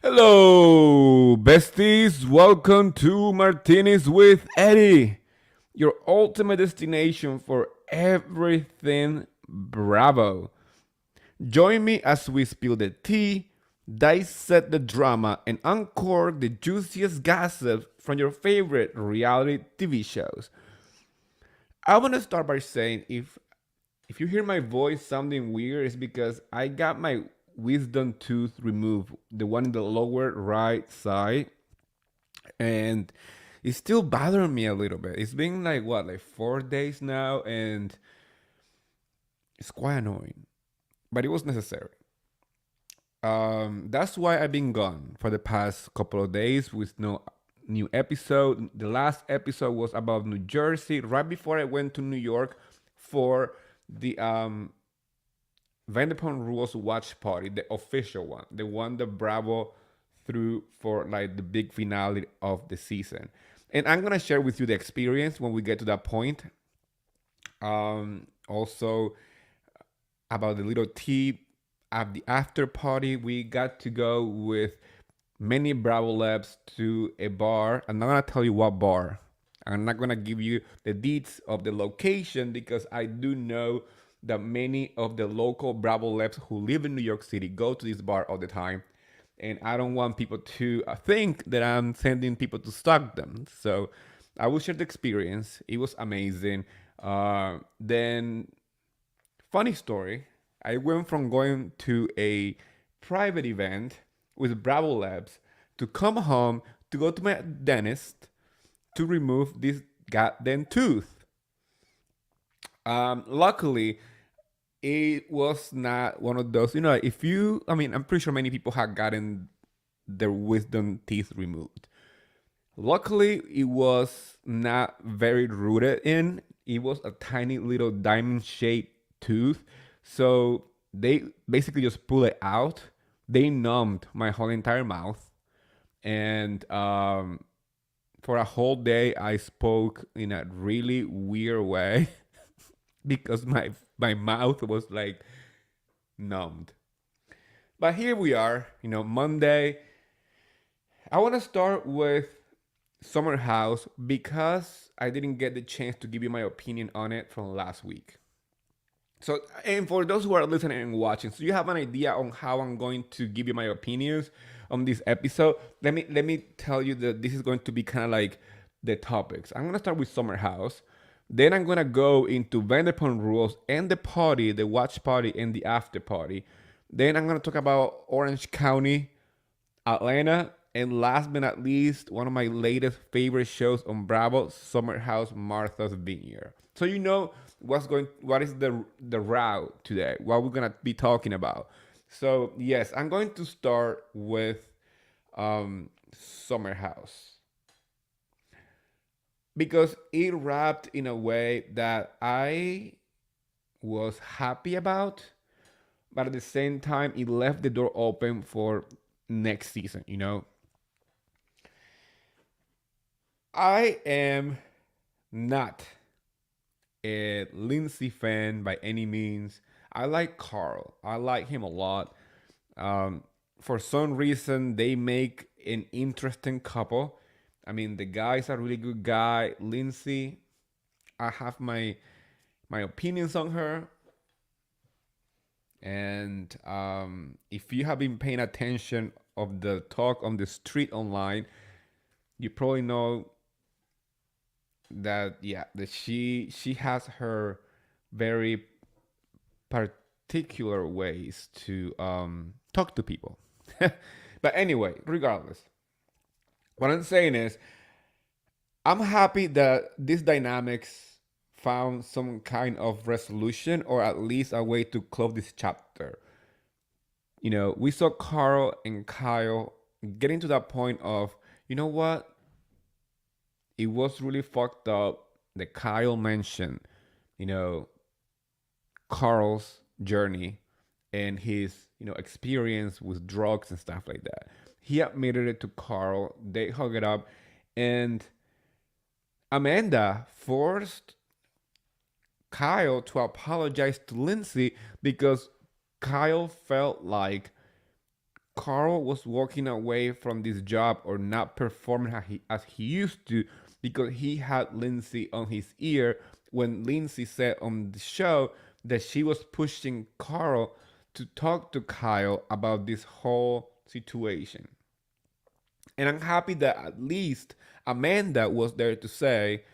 Hello, besties. Welcome to Martinis with Eddie, your ultimate destination for everything Bravo. Join me as we spill the tea, dissect the drama, and uncork the juiciest gossip from your favorite reality TV shows. I want to start by saying if you hear my voice sounding weird, it's because I got my wisdom tooth removed, the one in the lower right side, and it's still bothering me a little bit. It's been like what, like 4 days now, and it's quite annoying. But it was necessary. That's why I've been gone for the past couple of days with no new episode. The last episode was about New Jersey, right before I went to New York for the Vanderpump Rules watch party, the official one, the one that Bravo threw for like the big finale of the season. And I'm gonna share with you the experience when we get to that point. Also about the little tea at the after party, we got to go with many Bravo Labs to a bar. I'm not gonna tell you what bar. I'm not gonna give you the deets of the location because I do know that many of the local Bravo Labs who live in New York City go to this bar all the time. And I don't want people to think that I'm sending people to stalk them. So I will share the experience. It was amazing. Then, funny story, I went from going to a private event with Bravo Labs to come home to go to my dentist to remove this goddamn tooth. Luckily, it was not one of those, if you, I mean, I'm pretty sure many people have gotten their wisdom teeth removed. Luckily, it was not very rooted in. It was a tiny little diamond shaped tooth. So they basically just pull it out. They numbed my whole entire mouth. And for a whole day, I spoke in a really weird way because my mouth was like numbed. But here we are, Monday. I want to start with Summer House because I didn't get the chance to give you my opinion on it from last week. So, and for those who are listening and watching, so you have an idea on how I'm going to give you my opinions on this episode. Let me tell you that this is going to be kind of like the topics. I'm gonna start with Summer House. Then I'm gonna go into Vanderpump Rules and the party, the watch party and the after party. Then I'm gonna talk about Orange County, Atlanta, and last but not least, one of my latest favorite shows on Bravo, Summer House Martha's Vineyard. So what is the route today? What we're gonna be talking about. So yes, I'm going to start with Summer House because it wrapped in a way that I was happy about, but at the same time, it left the door open for next season. I am not a Lindsay fan by any means. I like Carl. I like him a lot. For some reason, they make an interesting couple. I mean, the guy's a really good guy. Lindsay, I have my opinions on her. And if you have been paying attention of the talk on the street online, you probably know that that she has her very particular ways to talk to people. But anyway, regardless, what I'm saying is I'm happy that these dynamics found some kind of resolution or at least a way to close this chapter. We saw Carl and Kyle getting to that point of, you know what? It was really fucked up that Kyle mentioned, you know, Carl's journey and his, experience with drugs and stuff like that. He admitted it to Carl. They hug it up. And Amanda forced Kyle to apologize to Lindsay because Kyle felt like Carl was walking away from this job or not performing as he used to because he had Lindsay on his ear when Lindsay said on the show that she was pushing Carl to talk to Kyle about this whole situation. And I'm happy that at least Amanda was there to say,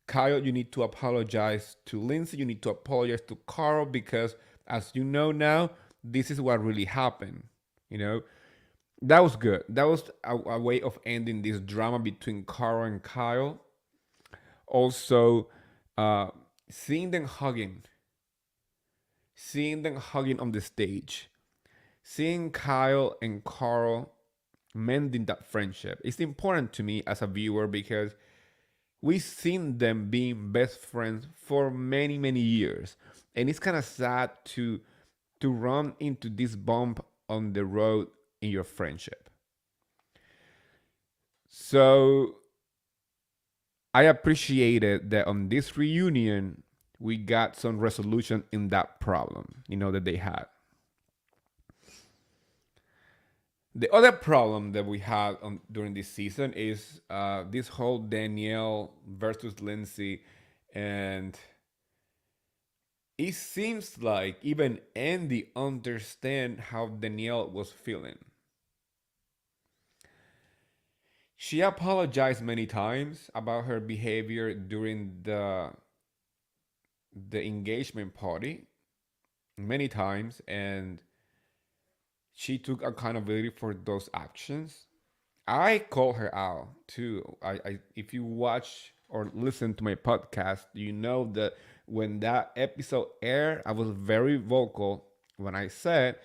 Kyle, you need to apologize to Lindsay. You need to apologize to Carl because, as you know now, this is what really happened. You know, that was good. That was a way of ending this drama between Carl and Kyle. Also, uh, seeing them hugging, seeing them hugging on the stage, seeing Kyle and Carl mending that friendship. It's important to me as a viewer because we've seen them being best friends for many, many years. And it's kind of sad to run into this bump on the road in your friendship. So I appreciated that on this reunion we got some resolution in that problem, that they had. The other problem that we had during this season is this whole Danielle versus Lindsay, and it seems like even Andy understand how Danielle was feeling. She apologized many times about her behavior during the engagement party, many times, and she took accountability for those actions. I call her out too. If you watch or listen to my podcast, you know that when that episode aired, I was very vocal when I said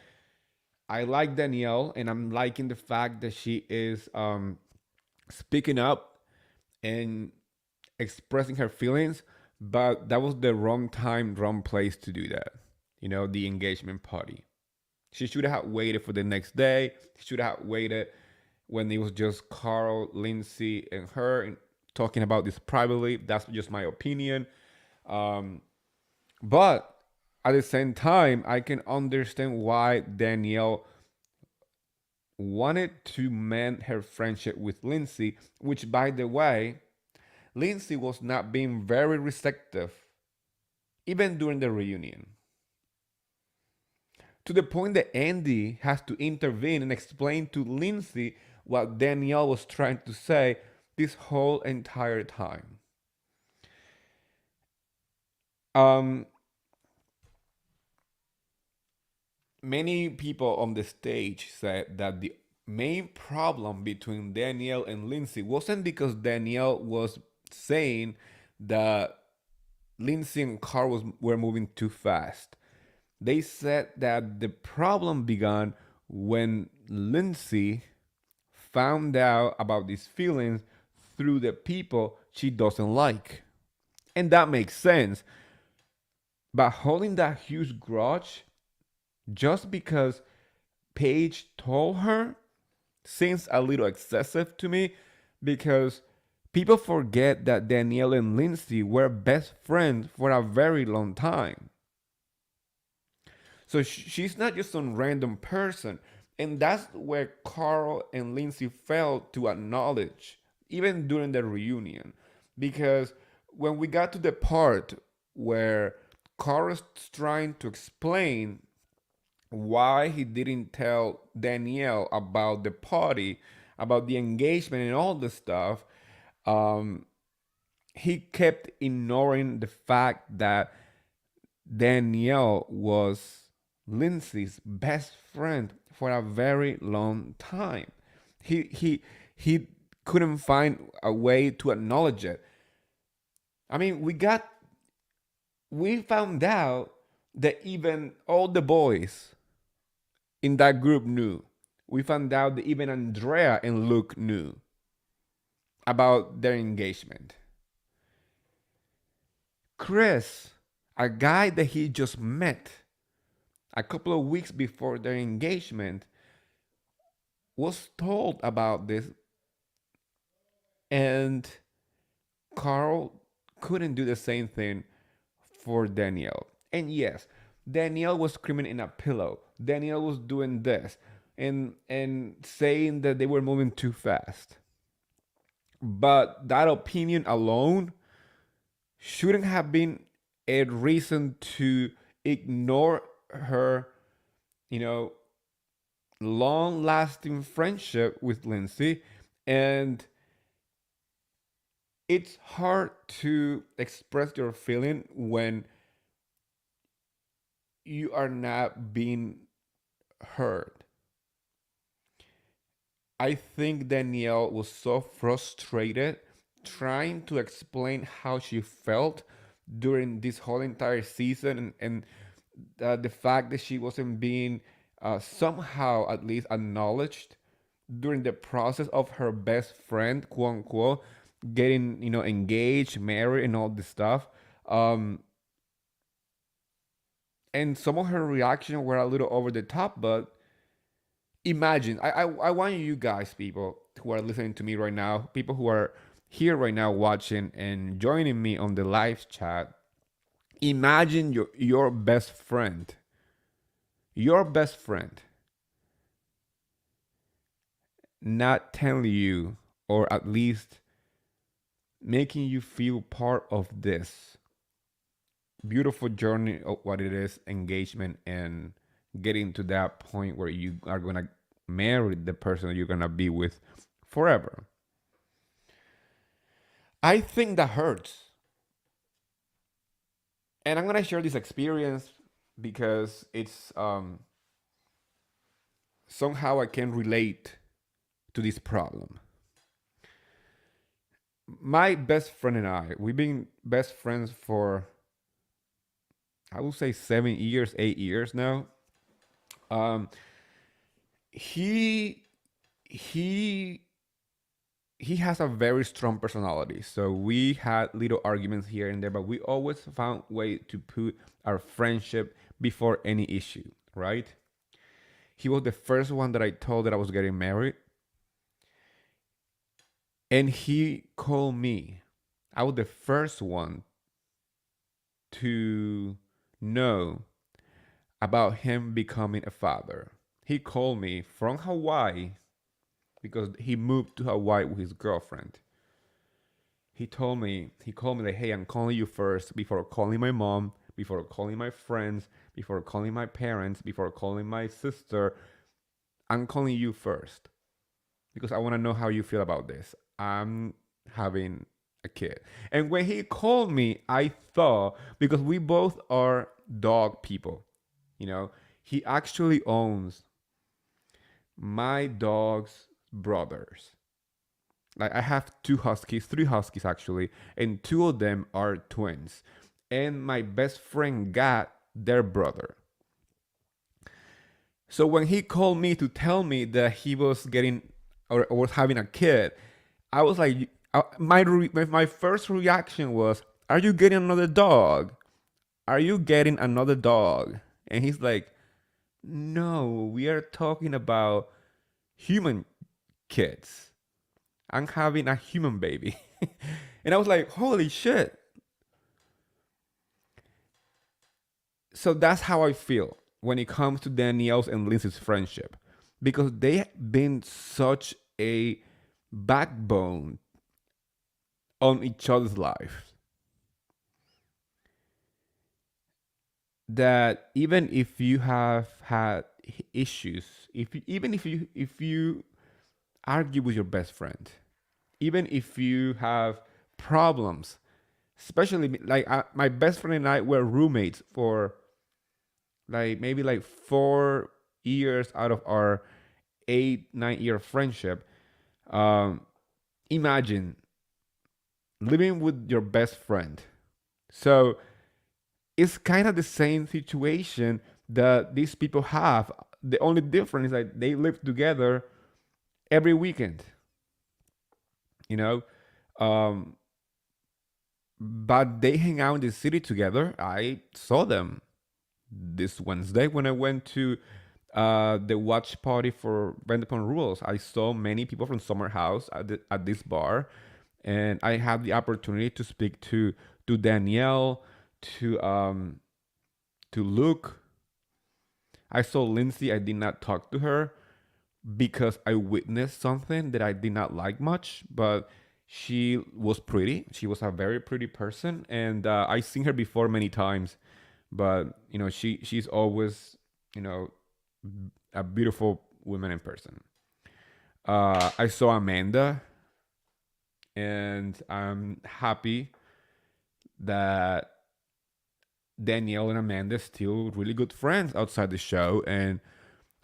I like Danielle and I'm liking the fact that she is speaking up and expressing her feelings, but that was the wrong time, wrong place to do that. The engagement party. She should have waited for the next day. She should have waited when it was just Carl, Lindsay, and her and talking about this privately. That's just my opinion. But at the same time, I can understand why Danielle wanted to mend her friendship with Lindsay, which, by the way, Lindsay was not being very receptive, even during the reunion. To the point that Andy has to intervene and explain to Lindsay what Danielle was trying to say this whole entire time. Many people on the stage said that the main problem between Danielle and Lindsay wasn't because Danielle was saying that Lindsay and Carl were moving too fast. They said that the problem began when Lindsay found out about these feelings through the people she doesn't like. And that makes sense. But holding that huge grudge just because Paige told her seems a little excessive to me because people forget that Danielle and Lindsay were best friends for a very long time. So she's not just some random person. And that's where Carl and Lindsay failed to acknowledge, even during the reunion. Because when we got to the part where Carl is trying to explain why he didn't tell Danielle about the party, about the engagement and all the stuff, he kept ignoring the fact that Danielle was Lindsay's best friend for a very long time. He couldn't find a way to acknowledge it. I mean, we found out that even all the boys in that group knew. We found out that even Andrea and Luke knew about their engagement. Chris, a guy that he just met a couple of weeks before their engagement, was told about this, and Carl couldn't do the same thing for Danielle. And yes, Danielle was screaming in a pillow. Danielle was doing this. and saying that they were moving too fast. But that opinion alone shouldn't have been a reason to ignore her, you know, long lasting friendship with Lindsay. And it's hard to express your feeling when you are not being heard. I think Danielle was so frustrated trying to explain how she felt during this whole entire season, and the fact that she wasn't being somehow at least acknowledged during the process of her best friend, quote unquote, getting, engaged, married, and all this stuff. Um, and some of her reactions were a little over the top, but imagine, I want you guys, people who are listening to me right now, people who are here right now watching and joining me on the live chat, imagine your your best friend not telling you, or at least making you feel part of this beautiful journey of what it is, engagement, and getting to that point where you are gonna marry the person that you're gonna be with forever. I think that hurts. And I'm gonna share this experience because it's somehow I can relate to this problem. My best friend and I, we've been best friends for, I would say, 7 years, 8 years now. Um, he he he has a very strong personality, so we had little arguments here and there, but we always found way to put our friendship before any issue, right? He was the first one that I told that I was getting married, and he called me. I was the first one to know about him becoming a father. He called me from Hawaii because he moved to Hawaii with his girlfriend. He called me like, hey, I'm calling you first before calling my mom, before calling my friends, before calling my parents, before calling my sister. I'm calling you first because I want to know how you feel about this. I'm having a kid. And when he called me, I thought, because we both are dog people, you know, he actually owns my dog's brothers. Like, I have two huskies, three huskies actually, and two of them are twins. And my best friend got their brother. So when he called me to tell me that he was getting, or was having a kid, I was like, my first reaction was, "Are you getting another dog? Are you getting another dog?" And he's like, "No, we are talking about human kids. I'm having a human baby." And I was like, "Holy shit!" So that's how I feel when it comes to Danielle's and Lindsay's friendship, because they have been such a backbone on each other's life that even if you have had issues, if you argue with your best friend, even if you have problems, especially like my best friend and I were roommates for like maybe like 4 years out of our 8 9 year friendship. um Imagine living with your best friend. So it's kind of the same situation that these people have. The only difference is that they live together every weekend, you know. um but they hang out in the city together. I saw them this Wednesday when I went to the watch party for Vanderpump Rules. I saw many people from Summer House at this bar, and I had the opportunity to speak to Danielle, to Luke. I saw Lindsay. I did not talk to her. because I witnessed something that I did not like much, but she was pretty. She was a very pretty person, and I seen her before many times, but she's always you know a beautiful woman in person. I saw Amanda, and I'm happy that Danielle and Amanda still really good friends outside the show. And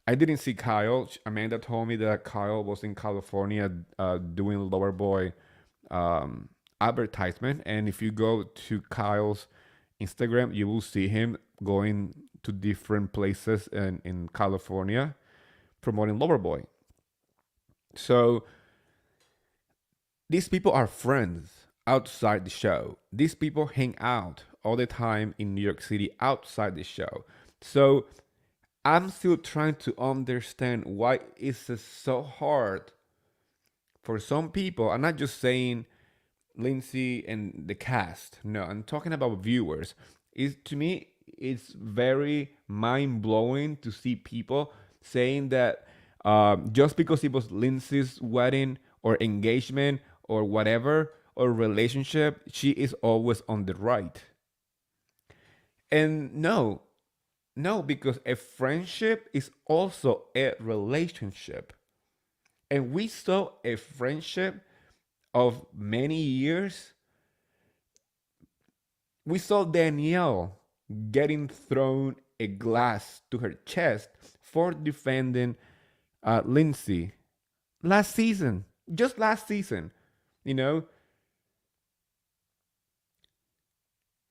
I didn't see Kyle. Amanda told me that Kyle was in California doing Loverboy advertisement. And if you go to Kyle's Instagram, you will see him going to different places in California promoting Loverboy. So these people are friends outside the show. These people hang out all the time in New York City outside the show. So I'm still trying to understand why is it so hard for some people. I'm not just saying Lindsay and the cast. No, I'm talking about viewers. Is to me, it's very mind blowing to see people saying that just because it was Lindsay's wedding or engagement or whatever or relationship, she is always on the right. And no, no, because a friendship is also a relationship. And we saw a friendship of many years. We saw Danielle getting thrown a glass to her chest for defending Lindsay last season, just last season, you know.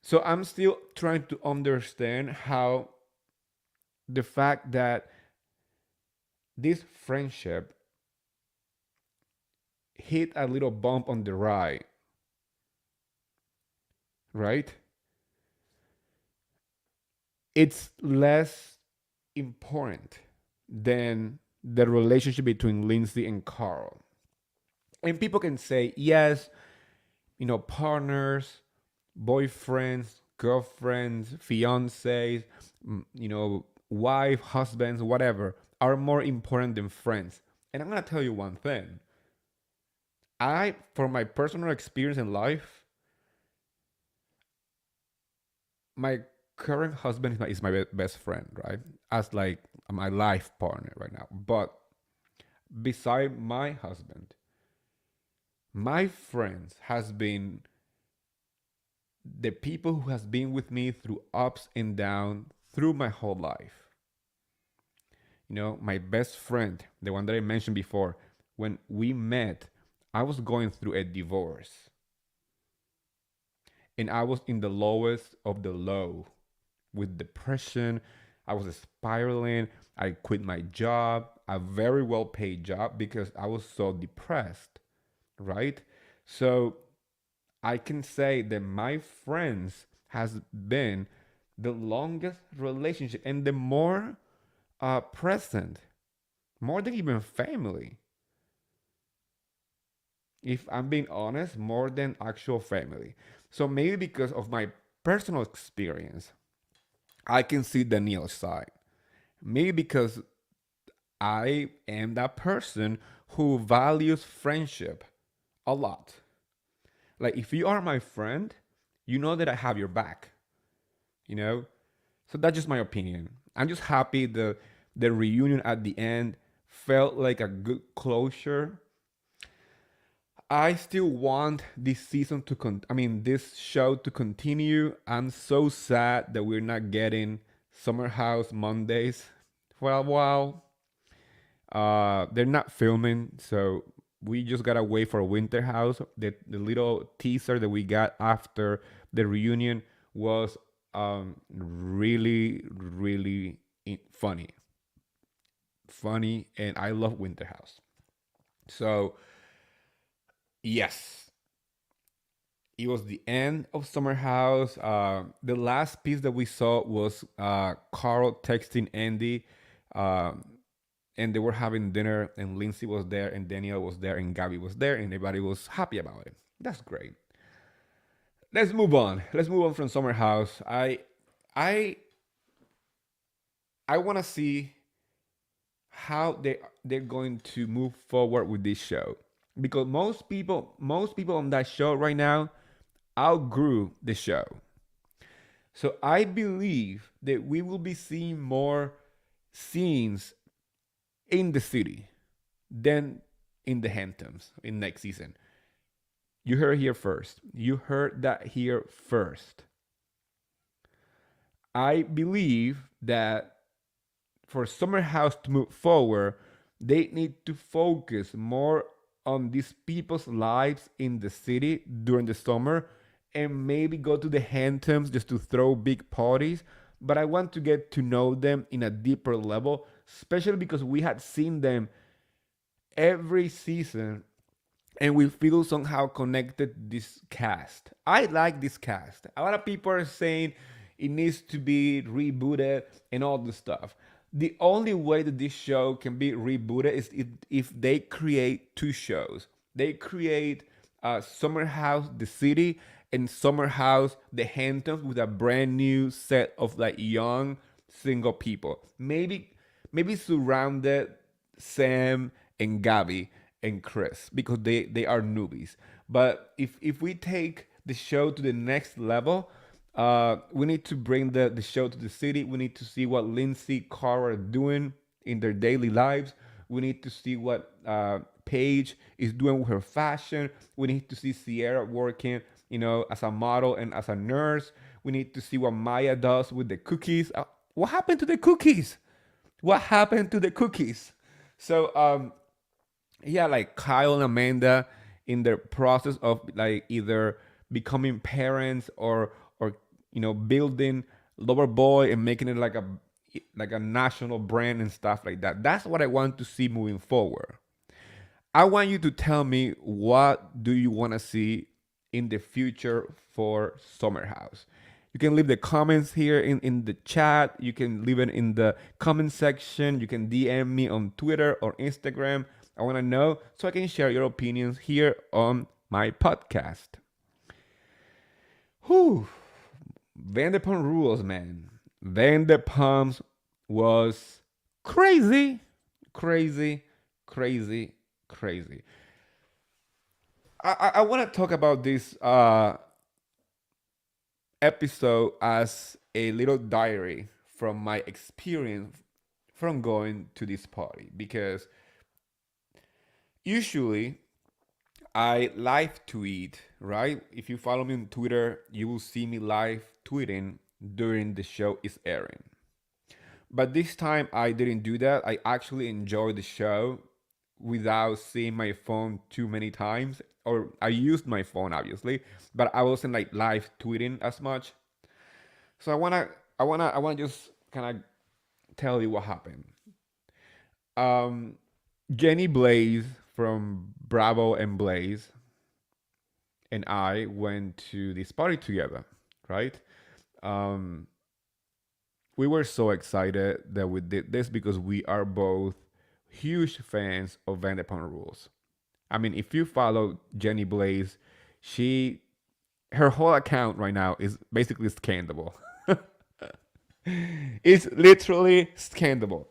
So I'm still trying to understand how the fact that this friendship hit a little bump on the ride, right? It's less important than the relationship between Lindsay and Carl. And people can say, yes, partners, boyfriends, girlfriends, fiancés, wife, husbands, whatever, are more important than friends. And I'm gonna tell you one thing. For my personal experience in life, my current husband is my best friend, right? As like my life partner right now. But beside my husband, my friends has been the people who has been with me through ups and downs through my whole life. My best friend, the one that I mentioned before, when we met, I was going through a divorce. And I was in the lowest of the low with depression. I was spiraling. I quit my job, a very well paid job, because I was so depressed, right? So I can say that my friends has been the longest relationship and the more present, more than even family. If I'm being honest, more than actual family. So maybe because of my personal experience, I can see Daniel's side. Maybe because I am that person who values friendship a lot. Like, if you are my friend, you know that I have your back, you know? So that's just my opinion. I'm just happy the reunion at the end felt like a good closure. I still want this season to this show to continue. I'm so sad that we're not getting Summer House Mondays for a while. They're not filming, so we just gotta wait for Winter House. The little teaser that we got after the reunion was really really funny, and I love Winter House. So yes, it was the end of Summer House. The last piece that we saw was Carl texting Andy, and they were having dinner, and Lindsay was there, and Daniel was there, and Gabby was there, and everybody was happy about it. That's great. Let's move on. Let's move on from Summer House. I want to see how they're going to move forward with this show, because most people on that show right now outgrew the show. So I believe that we will be seeing more scenes in the city than in the Hamptons in next season. You heard it here first. You heard that here first. I believe that for Summer House to move forward, they need to focus more on these people's lives in the city during the summer, and maybe go to the Hamptons just to throw big parties. But I want to get to know them in a deeper level, especially because we had seen them every season and we feel somehow connected to this cast. I like this cast. A lot of people are saying it needs to be rebooted and all this stuff. The only way that this show can be rebooted is if they create two shows. They create Summer House the city and Summer House the Hamptons with a brand new set of like young single people. Maybe surrounded Sam and Gabby and Chris because they are newbies. But if we take the show to the next level, we need to bring the show to the city. We need to see what Lindsay, Cara are doing in their daily lives. We need to see what Paige is doing with her fashion. We need to see Sierra working, as a model and as a nurse. We need to see what Maya does with the cookies. What happened to the cookies? What happened to the cookies? So yeah, like Kyle and Amanda in their process of like either becoming parents or building Lover Boy and making it like a national brand and stuff like that. That's what I want to see moving forward. I want you to tell me, what do you want to see in the future for Summer House? You can leave the comments here in the chat. You can leave it in the comment section. You can DM me on Twitter or Instagram. I want to know so I can share your opinions here on my podcast. Whew. Vanderpump Rules, man. Vanderpump was crazy, crazy, crazy, crazy. I want to talk about this episode as a little diary from my experience from going to this party, because usually I live tweet, right? If you follow me on Twitter, you will see me live tweeting during the show is airing. But this time I didn't do that. I actually enjoyed the show without seeing my phone too many times. Or I used my phone obviously, but I wasn't like live tweeting as much. So I wanna just kind of tell you what happened. Um, Jenny Blaze from Bravo and Blaze and I went to this party together, right? Um, we were so excited that we did this because we are both huge fans of Vanderpump Rules. I mean, if you follow Jenny Blaze, she her whole account right now is basically scandal. It's literally scandal.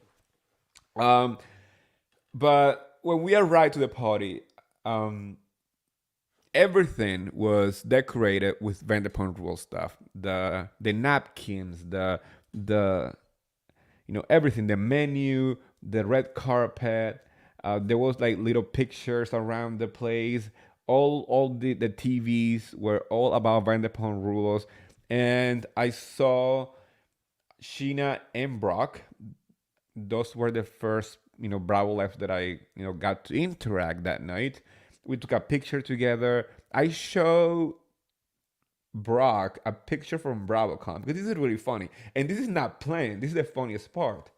Um, but when we arrived to the party, um, everything was decorated with Vanderpump Rules stuff. The napkins, the everything, the menu, the red carpet. There was like little pictures around the place. All the TVs were all about Vanderpump Rules, and I saw Sheena and Brock. Those were the first Bravo Life that I got to interact that night. We took a picture together. I showed Brock a picture from BravoCon because this is really funny, and this is not planned. This is the funniest part.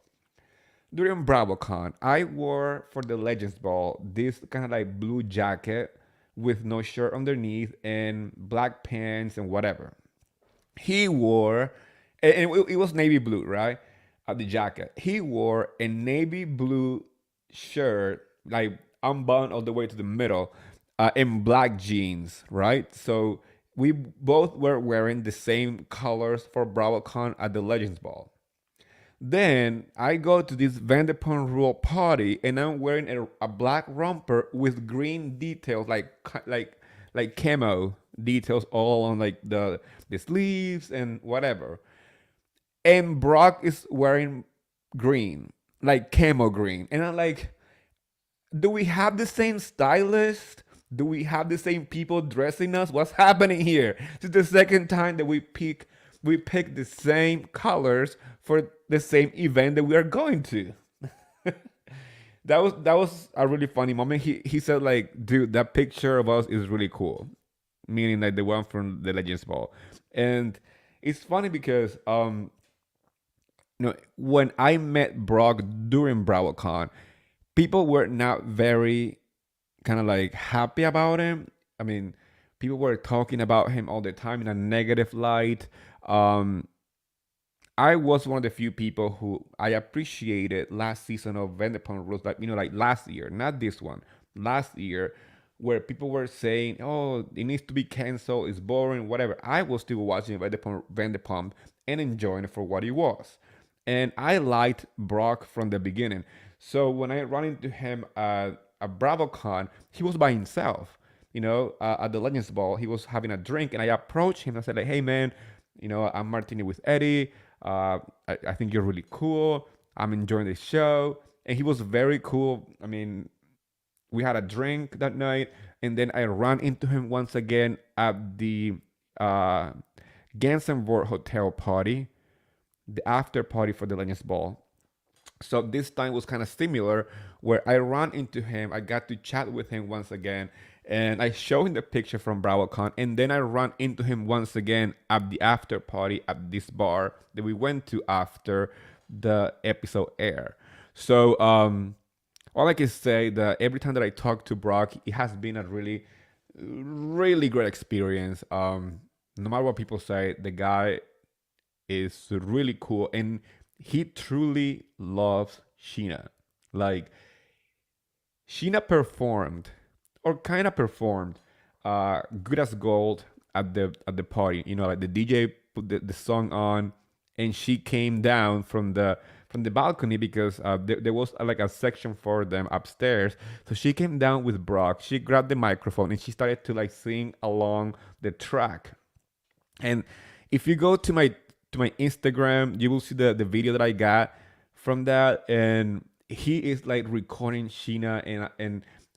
During BravoCon, I wore for the Legends Ball this kind of like blue jacket with no shirt underneath and black pants and whatever. He wore, and it was navy blue, right? The jacket. He wore a navy blue shirt, like unbuttoned all the way to the middle, and black jeans, right? So we both were wearing the same colors for BravoCon at the Legends Ball. Then I go to this Vanderpump Rule party, and I'm wearing a black romper with green details, like camo details all on like the sleeves and whatever. And Brock is wearing green, like camo green, and I'm like, do we have the same stylist? Do we have the same people dressing us? What's happening here? This is the second time that we pick the same colors for the same event that we are going to. That was a really funny moment. He said like, dude, that picture of us is really cool, meaning like the one from the Legends Ball, and it's funny because when I met Brock during BravoCon, people were not very kind of like happy about him. I mean, people were talking about him all the time in a negative light. Um, I was one of the few people who I appreciated last season of Vanderpump Rules, like like last year, not this one, last year, where people were saying, "Oh, it needs to be canceled, it's boring, whatever." I was still watching Vanderpump and enjoying it for what it was, and I liked Brock from the beginning. So when I run into him at BravoCon, he was by himself. At the Legends Ball, he was having a drink, and I approached him. I said, like, "Hey, man, I'm Martini with Eddie. I think you're really cool. I'm enjoying the show." And he was very cool. I mean, we had a drink that night, and then I ran into him once again at the uh, Gansenvoort Hotel party, the after party for the Legends Ball. So this time was kind of similar, where I ran into him. I got to chat with him once again, and I showed him the picture from BravoCon, and then I ran into him once again at the after party at this bar that we went to after the episode air. So all I can say that every time that I talk to Brock, it has been a really, really great experience. No matter what people say, the guy is really cool, and he truly loves Sheena. Like, Sheena performed, or kind of performed, "Good as Gold" at the party. Like the DJ put the song on, and she came down from the balcony because there was like a section for them upstairs. So she came down with Brock. She grabbed the microphone and she started to like sing along the track. And if you go to my Instagram, you will see the video that I got from that, and he is like recording Sheena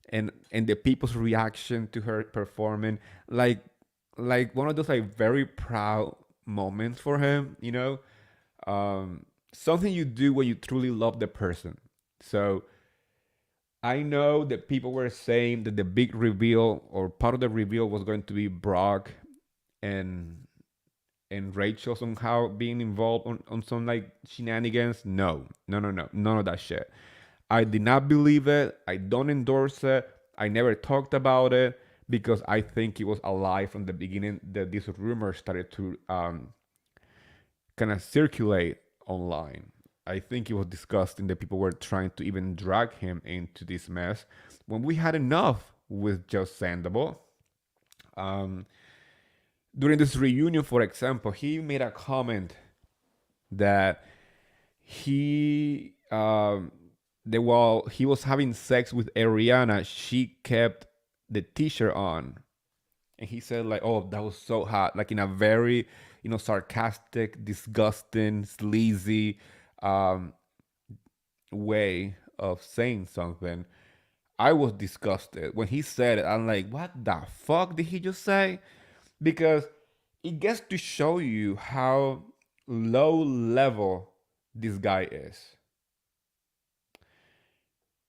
and the people's reaction to her performing, like one of those like very proud moments for him. Something you do when you truly love the person. So I know that people were saying that the big reveal or part of the reveal was going to be Brock and and Rachel somehow being involved on some like shenanigans. No, no, no, no, none of that shit. I did not believe it. I don't endorse it. I never talked about it because I think it was a lie from the beginning that this rumor started to kind of circulate online. I think it was disgusting that people were trying to even drag him into this mess when we had enough with just Sandoval. Um, During this reunion, for example, he made a comment that that while he was having sex with Ariana, she kept the t-shirt on, and he said like, "Oh, that was so hot," like in a very sarcastic, disgusting, sleazy um, way of saying something. I was disgusted when he said it. I'm like, what the fuck did he just say? Because it gets to show you how low level this guy is.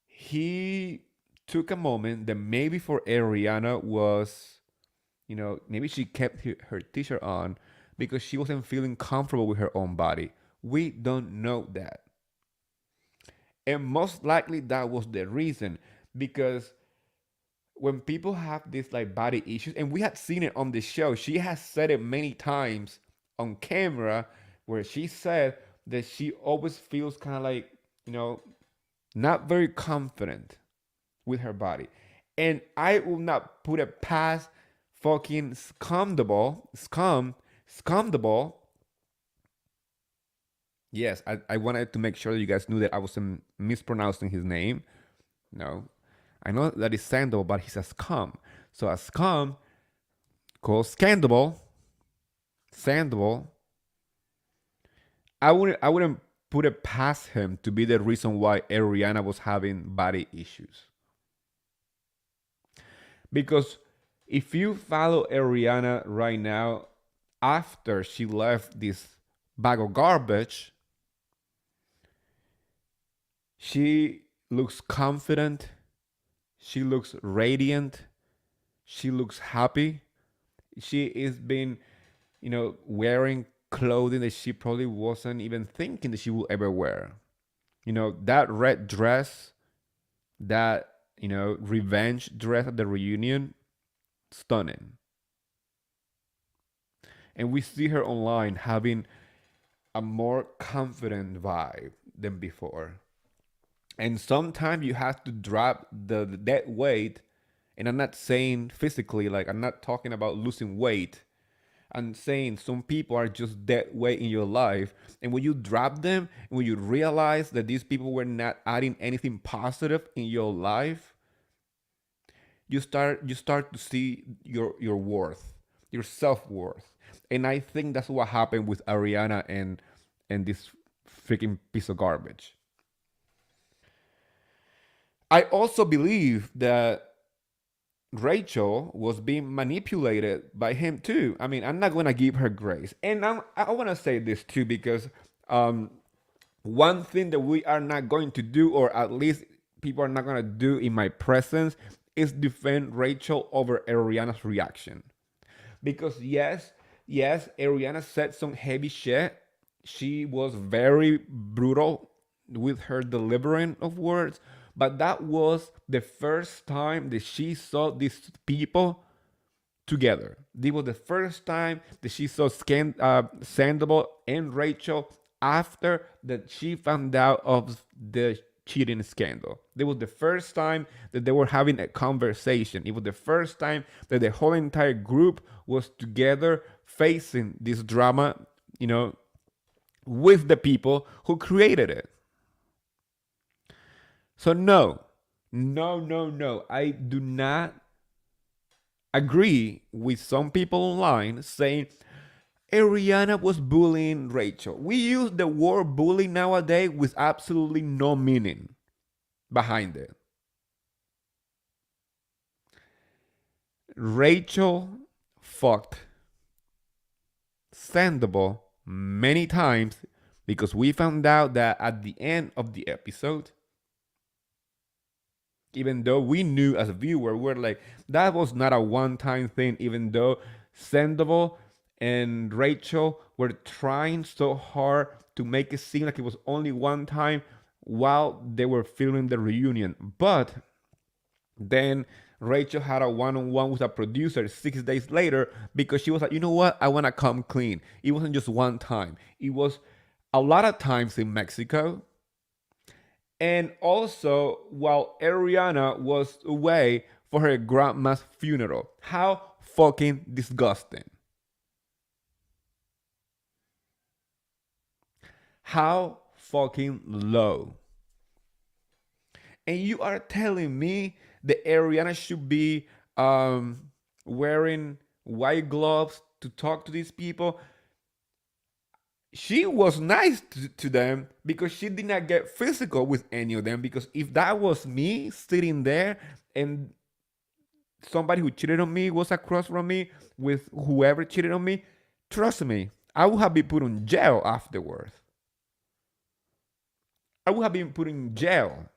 He took a moment that maybe for Ariana was, maybe she kept her t-shirt on because she wasn't feeling comfortable with her own body. We don't know that. And most likely that was the reason, because when people have these like body issues, and we had seen it on the show, she has said it many times on camera, where she said that she always feels kind of like, not very confident with her body. And I will not put it past fucking scumdable, scum, scumdable Yes, I wanted to make sure that you guys knew that I wasn't mispronouncing his name. No, I know that it's Sandoval, but he says Scum. So a Scum called Scandal, Sandoval. I wouldn't put it past him to be the reason why Ariana was having body issues. Because if you follow Ariana right now, after she left this bag of garbage, she looks confident, she looks radiant, she looks happy. She is been, wearing clothing that she probably wasn't even thinking that she will ever wear. That red dress, that, revenge dress at the reunion, stunning. And we see her online having a more confident vibe than before. And sometimes you have to drop the dead weight. And I'm not saying physically, like, I'm not talking about losing weight. I'm saying some people are just dead weight in your life. And when you drop them, and when you realize that these people were not adding anything positive in your life, you start to see your worth, your self-worth. And I think that's what happened with Ariana and this freaking piece of garbage. I also believe that Rachel was being manipulated by him too. I mean, I'm not gonna give her grace, and I want to say this too because um, one thing that we are not going to do, or at least people are not gonna do in my presence, is defend Rachel over Ariana's reaction. Because yes, Ariana said some heavy shit. She was very brutal with her delivering of words, but that was the first time that she saw these people together. This was the first time that she saw Sandoval and Rachel after that she found out of the cheating scandal. It was the first time that they were having a conversation. It was the first time that the whole entire group was together facing this drama, you know, with the people who created it. So no, no, no, no. I do not agree with some people online saying Ariana was bullying Rachel. We use the word bully nowadays with absolutely no meaning behind it. Rachel fucked Sandoval many times because we found out that at the end of the episode, even though we knew as a viewer, we're like, that was not a one-time thing, even though Sandoval and Rachel were trying so hard to make it seem like it was only one time while they were filming the reunion. But then Rachel had a one-on-one with a producer 6 days later because she was like, you know what? I want to come clean. It wasn't just one time. It was a lot of times in Mexico. And also, while Ariana was away for her grandma's funeral. How fucking disgusting. How fucking low. And you are telling me that Ariana should be wearing white gloves to talk to these people? She was nice to them because she did not get physical with any of them. Because if that was me sitting there and somebody who cheated on me was across from me with whoever cheated on me, trust me, I would have been put in jail afterwards. I would have been put in jail.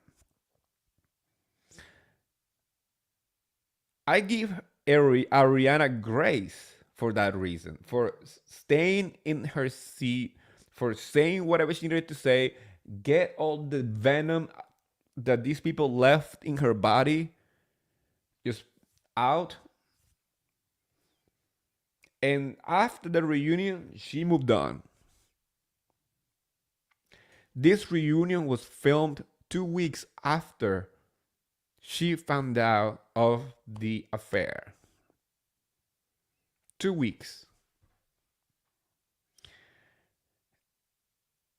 I give Ariana grace for that reason, for staying in her seat, for saying whatever she needed to say, get all the venom that these people left in her body just out. And after the reunion, she moved on. This reunion was filmed 2 weeks after she found out of the affair. 2 weeks.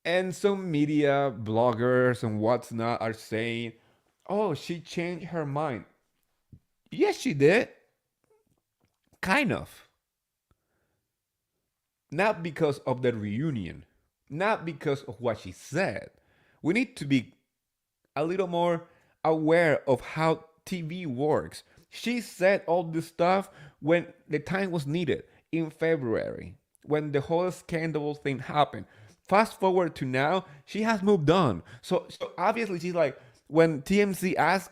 And some media bloggers and what's not are saying, oh, she changed her mind. Yes, she did. Kind of. Not because of the reunion, not because of what she said. We need to be a little more aware of how TV works. She said all this stuff when the time was needed in February, when the whole scandal thing happened. Fast forward to now, she has moved on. So obviously she's like, when TMC asked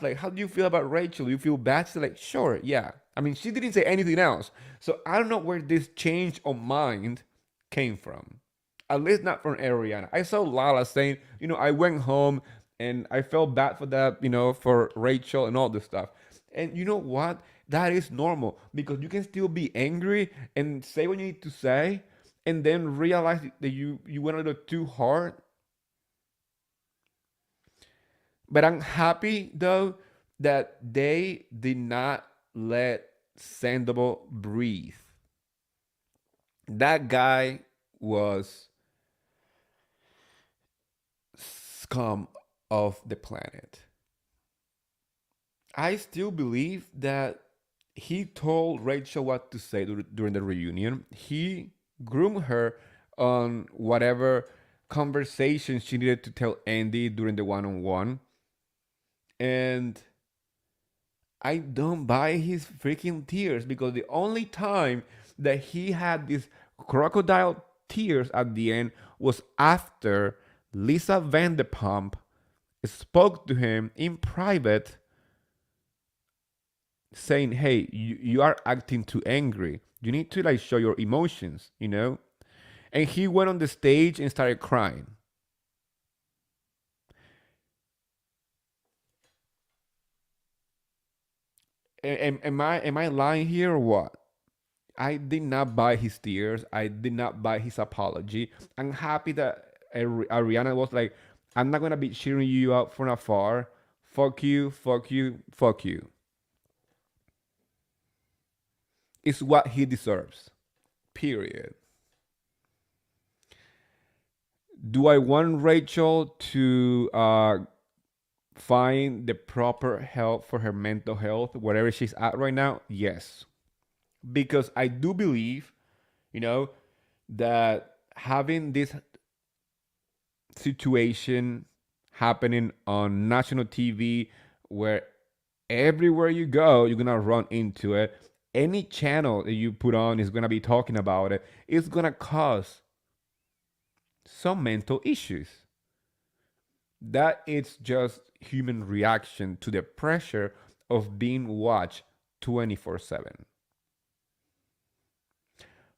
like, how do you feel about Rachel? You feel bad? She's like, sure, yeah. I mean, she didn't say anything else. So I don't know where this change of mind came from. At least not from Ariana. I saw Lala saying, I went home and I felt bad for that, for Rachel and all this stuff. And you know what? That is normal because you can still be angry and say what you need to say and then realize that you went a little too hard. But I'm happy though that they did not let Sandoval breathe. That guy was scum of the planet. I still believe that he told Rachel what to say during the reunion. He groomed her on whatever conversation she needed to tell Andy during the one on one. And I don't buy his freaking tears because the only time that he had these crocodile tears at the end was after Lisa Vanderpump spoke to him in private saying, hey, you are acting too angry. You need to like show your emotions. And he went on the stage and started crying. Am I lying here or what? I did not buy his tears. I did not buy his apology. I'm happy that Ariana was like, I'm not gonna be cheering you out from afar. Fuck you, fuck you, fuck you. It's what he deserves. Period. Do I want Rachel to find the proper help for her mental health, wherever she's at right now? Yes. Because I do believe, you know, that having this situation happening on national TV where everywhere you go, you're gonna run into it. Any channel that you put on is gonna be talking about it. It's gonna cause some mental issues. That is just human reaction to the pressure of being watched 24/7.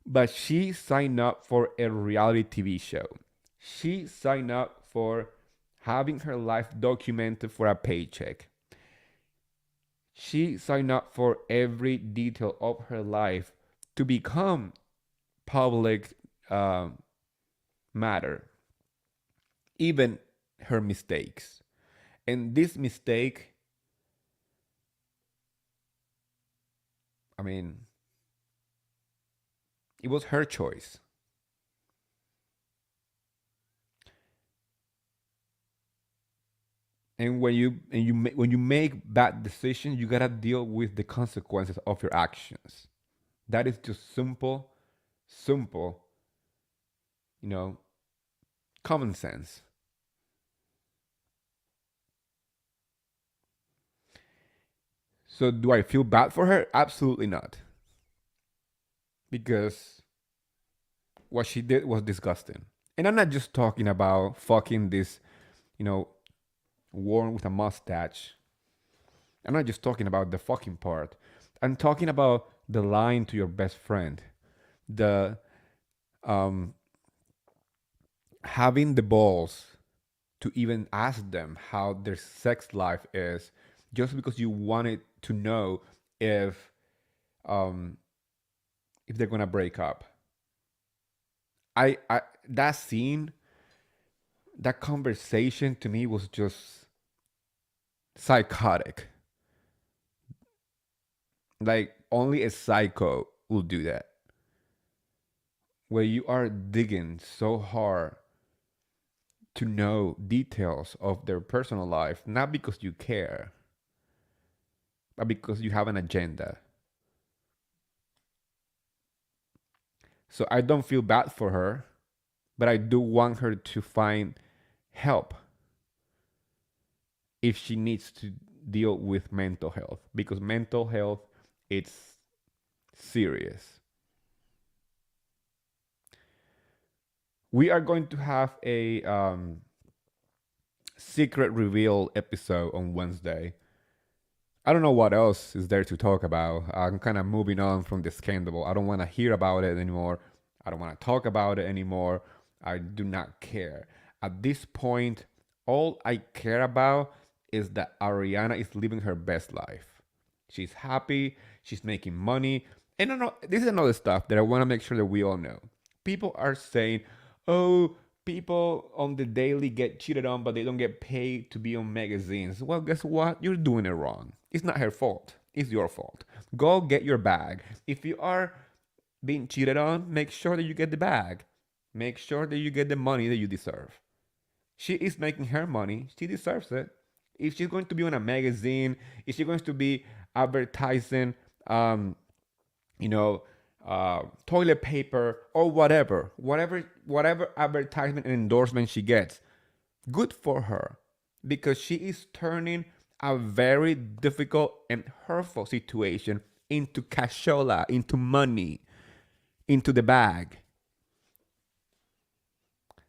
But she signed up for a reality TV show. She signed up for having her life documented for a paycheck. She signed up for every detail of her life to become public matter, even her mistakes. And this mistake, I mean, it was her choice. And when you make bad decisions, you gotta deal with the consequences of your actions. That is just simple, you know, common sense. So do I feel bad for her? Absolutely not. Because what she did was disgusting. And I'm not just talking about fucking this, you know, worn with a mustache. I'm not just talking about the fucking part. I'm talking about the lying to your best friend. The um having the balls to even ask them how their sex life is just because you wanted to know if um if they're gonna break up. I that scene, that conversation to me was just psychotic. Like only a psycho will do that. Where you are digging so hard to know details of their personal life, not because you care, but because you have an agenda. So I don't feel bad for her, but I do want her to find help if she needs to deal with mental health, because mental health, it's serious. We are going to have a secret reveal episode on Wednesday. I don't know what else is there to talk about. I'm kind of moving on from the scandal. I don't want to hear about it anymore. I don't want to talk about it anymore. I do not care. At this point, all I care about is that Ariana is living her best life. She's happy, she's making money. And I know this is another stuff that I want to make sure that we all know. People are saying, oh, people on the daily get cheated on, but they don't get paid to be on magazines. Well, guess what? You're doing it wrong. It's not her fault. It's your fault. Go get your bag. If you are being cheated on, make sure that you get the bag. Make sure that you get the money that you deserve. She is making her money. She deserves it. If she's going to be on a magazine, if she's going to be advertising, um, you know, toilet paper or whatever advertisement and endorsement she gets, good for her, because she is turning a very difficult and hurtful situation into cashola, into money, into the bag.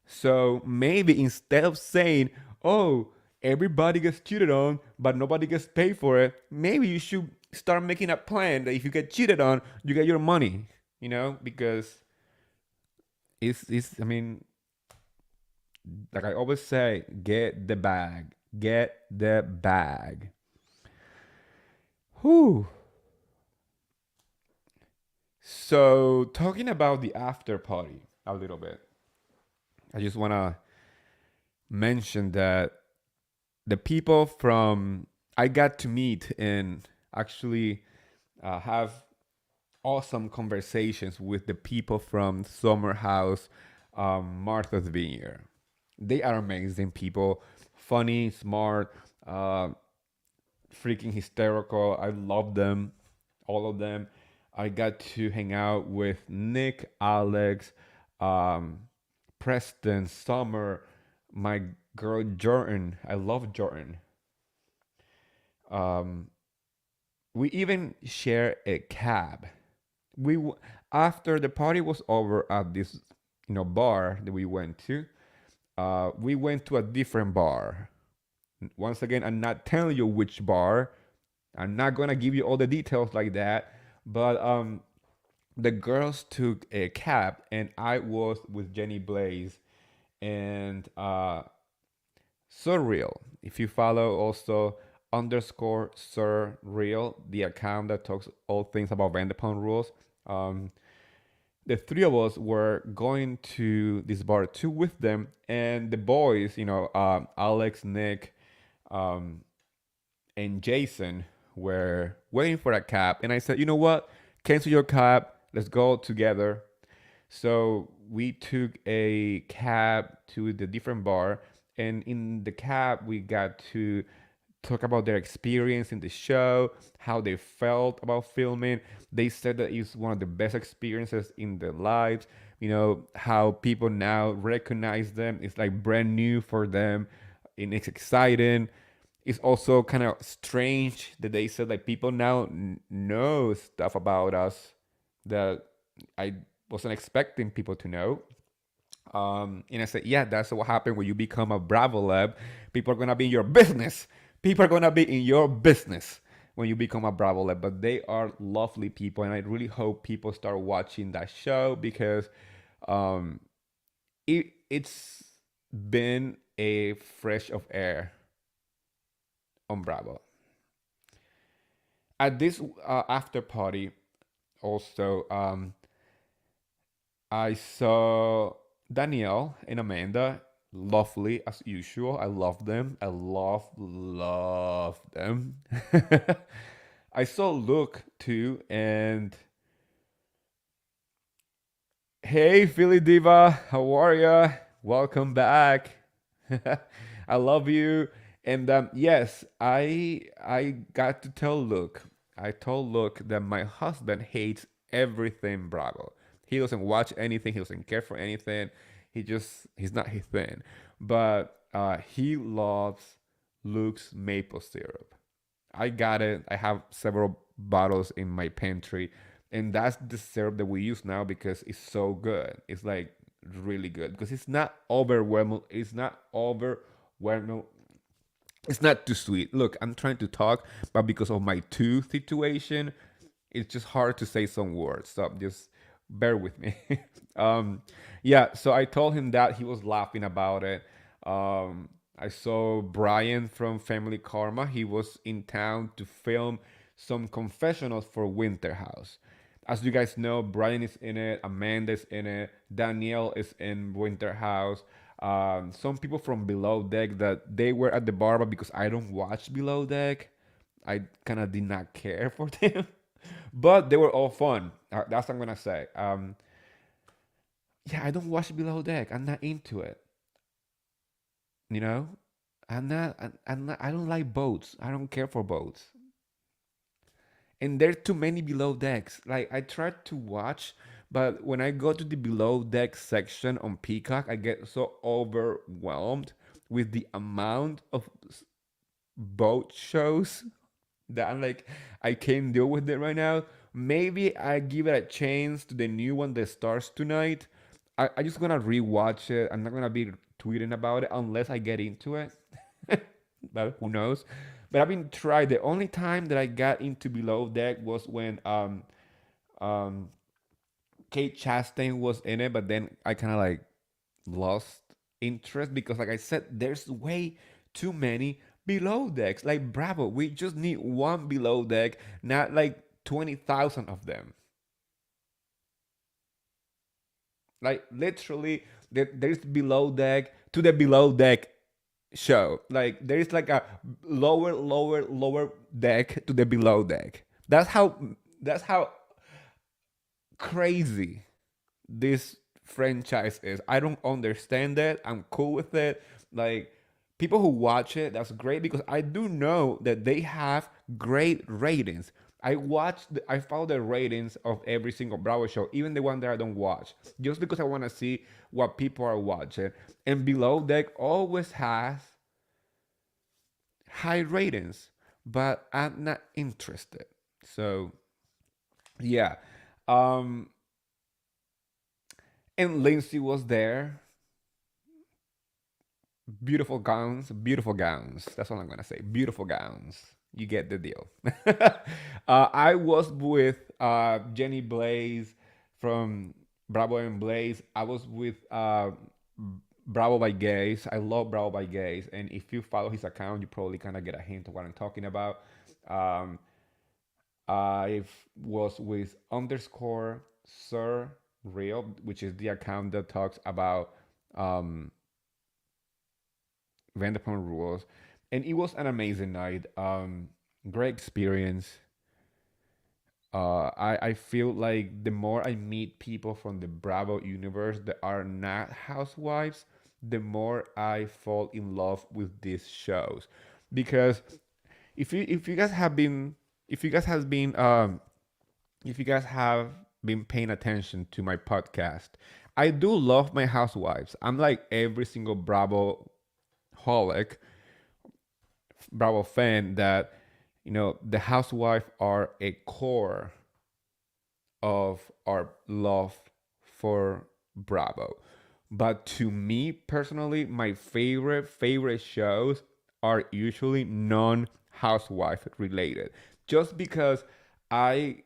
So maybe instead of saying, oh, everybody gets cheated on, but nobody gets paid for it, maybe you should start making a plan that if you get cheated on, you get your money, because I mean, like I always say, get the bag. Get the bag. Whew. So, talking about the after party a little bit, I just want to mention that the people from I got to meet and actually have awesome conversations with the people from Summer House, Martha's Vineyard. They are amazing people, funny, smart, freaking hysterical. I love them, all of them. I got to hang out with Nick, Alex, um, Preston, Summer, my girl Jordan. I love Jordan. Um, we even share a cab. After the party was over at this bar that we went to, we went to a different bar. Once again, I'm not telling you which bar. I'm not gonna give you all the details like that. But the girls took a cab, and I was with Jenny Blaze and Surreal. If you follow also underscore Surreal, the account that talks all things about Vanderpump rules. The three of us were going to this bar too with them, and the boys, Alex, Nick, um, and Jason were waiting for a cab. And I said, you know what? Cancel your cab. Let's go together. So we took a cab to the different bar. And in the cab, we got to talk about their experience in the show, how they felt about filming. They said that it's one of the best experiences in their lives. How people now recognize them. It's like brand new for them, and it's exciting. It's also kind of strange that they said like people now know stuff about us that I wasn't expecting people to know. And I said, yeah, that's what happened when you become a Bravo Lab. People are gonna be in your business. People are gonna be in your business when you become a Bravo Lab. But they are lovely people, and I really hope people start watching that show because it's been a fresh of air on Bravo. At this after party, also, I saw Danielle and Amanda, lovely as usual. I love them. I love them. I saw Luke too, and hey, Philly Diva, how are ya? Welcome back. I love you. And yes, I got to tell Luke. I told Luke that my husband hates everything Bravo. He doesn't watch anything. He doesn't care for anything. He's not his thing. But he loves Luke's maple syrup. I got it. I have several bottles in my pantry, and that's the syrup that we use now because it's so good. It's like really good because it's not overwhelming. It's not overwhelming. It's not too sweet. Look, I'm trying to talk, but because of my tooth situation, it's just hard to say some words. So just bear with me. Yeah, so I told him that he was laughing about it. I saw Brian from Family Karma. He was in town to film some confessionals for Winter House. As you guys know, Brian is in it, Amanda's in it, Danielle is in Winter House. Some people from Below Deck that they were at the bar, but because I don't watch Below Deck, I kind of did not care for them. But they were all fun. That's what I'm gonna say. Yeah, I don't watch Below Deck. I'm not into it. You know, I don't like boats. I don't care for boats. And there's too many below decks. Like I tried to watch, but when I go to the below deck section on Peacock, I get so overwhelmed with the amount of boat shows that I'm like, I can't deal with it right now. Maybe I give it a chance to the new one that starts tonight. I just gonna rewatch it. I'm not gonna be tweeting about it unless I get into it. But who knows? But I've been tried. The only time that I got into Below Deck was when um Kate Chastain was in it, but then I kind of like lost interest because, like I said, there's way too many Below Decks. Like Bravo, we just need one Below Deck, not like 20,000 of them. Like literally, there's Below Deck to the Below Deck show. Like there is like a lower deck to the below deck. That's how crazy this franchise is. I don't understand it. I'm cool with it. Like people who watch it, that's great because I do know that they have great ratings. I follow the ratings of every single Bravo show, even the one that I don't watch, just because I want to see what people are watching. And Below Deck always has high ratings, but I'm not interested. So yeah. Um and Lindsay was there. Beautiful gowns, beautiful gowns. That's what I'm gonna say. Beautiful gowns. You get the deal. I was with Jenny Blaze from Bravo and Blaze. I was with Bravo by Gaze. I love Bravo by Gaze, and if you follow his account, you probably kind of get a hint of what I'm talking about. Um, I was with underscore Sir Real, which is the account that talks about um, Vanderpump Rules, and it was an amazing night. Great experience. I feel like the more I meet people from the Bravo universe that are not housewives, the more I fall in love with these shows. Because if you guys have been if you guys has been if you guys have been paying attention to my podcast, I do love my housewives. I'm like every single Bravo holic, Bravo fan that the housewife are a core of our love for Bravo. But to me personally, my favorite shows are usually non-housewife related. Just because I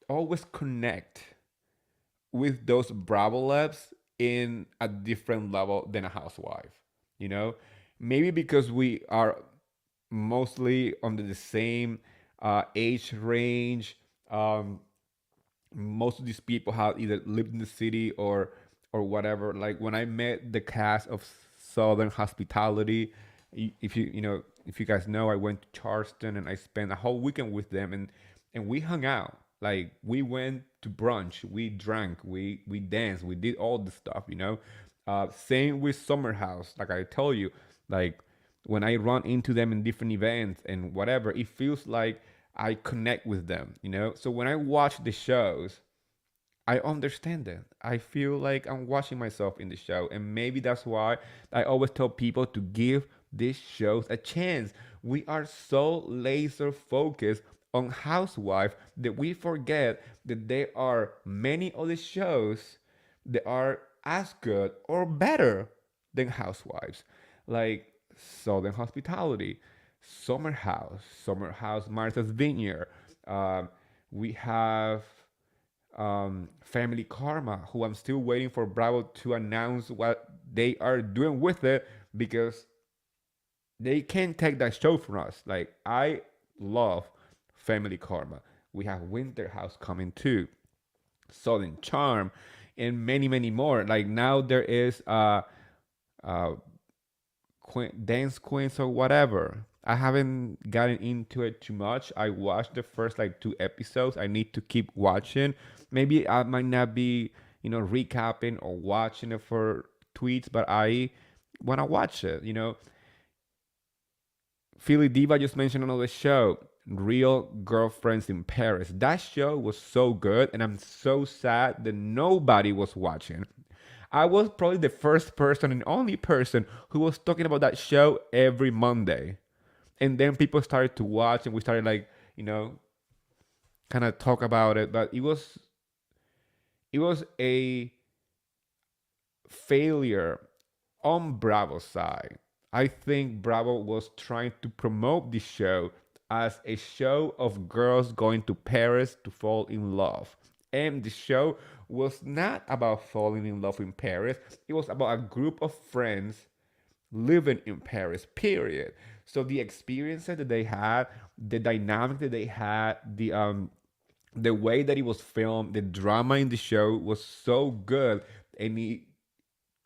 always connect with those Bravo labs in a different level than a housewife. You know, maybe because we are mostly under the same age range. Um, Most of these people have either lived in the city or whatever. Like when I met the cast of Southern Hospitality, if you guys know, I went to Charleston and I spent a whole weekend with them, and we hung out. Like we went to brunch, we drank, we danced, we did all the stuff. Same with Summer House. Like I told you, like when I run into them in different events and whatever, it feels like I connect with them, you know? So when I watch the shows, I understand it. I feel like I'm watching myself in the show. And maybe that's why I always tell people to give these shows a chance. We are so laser focused on Housewife that we forget that there are many other shows that are as good or better than Housewives. Like Southern Hospitality, Summer House, Martha's Vineyard. Um, we have Family Karma, who I'm still waiting for Bravo to announce what they are doing with it because they can't take that show from us. Like I love Family Karma. We have Winter House coming too, Southern Charm, and many many more. Like now there is uh dance queens or whatever. I haven't gotten into it too much. I watched the first like two episodes. I need to keep watching. Maybe I might not be, recapping or watching it for tweets, but I want to watch it. Philly Diva just mentioned another show, Real Girlfriends in Paris. That show was so good, and I'm so sad that nobody was watching. I was probably the first person and only person who was talking about that show every Monday. And then people started to watch and we started like, kind of talk about it. But it was a failure on Bravo's side. I think Bravo was trying to promote the show as a show of girls going to Paris to fall in love. And the show was not about falling in love in Paris, it was about a group of friends living in Paris, period. So the experiences that they had, the dynamic that they had, the way that it was filmed, the drama in the show was so good, and it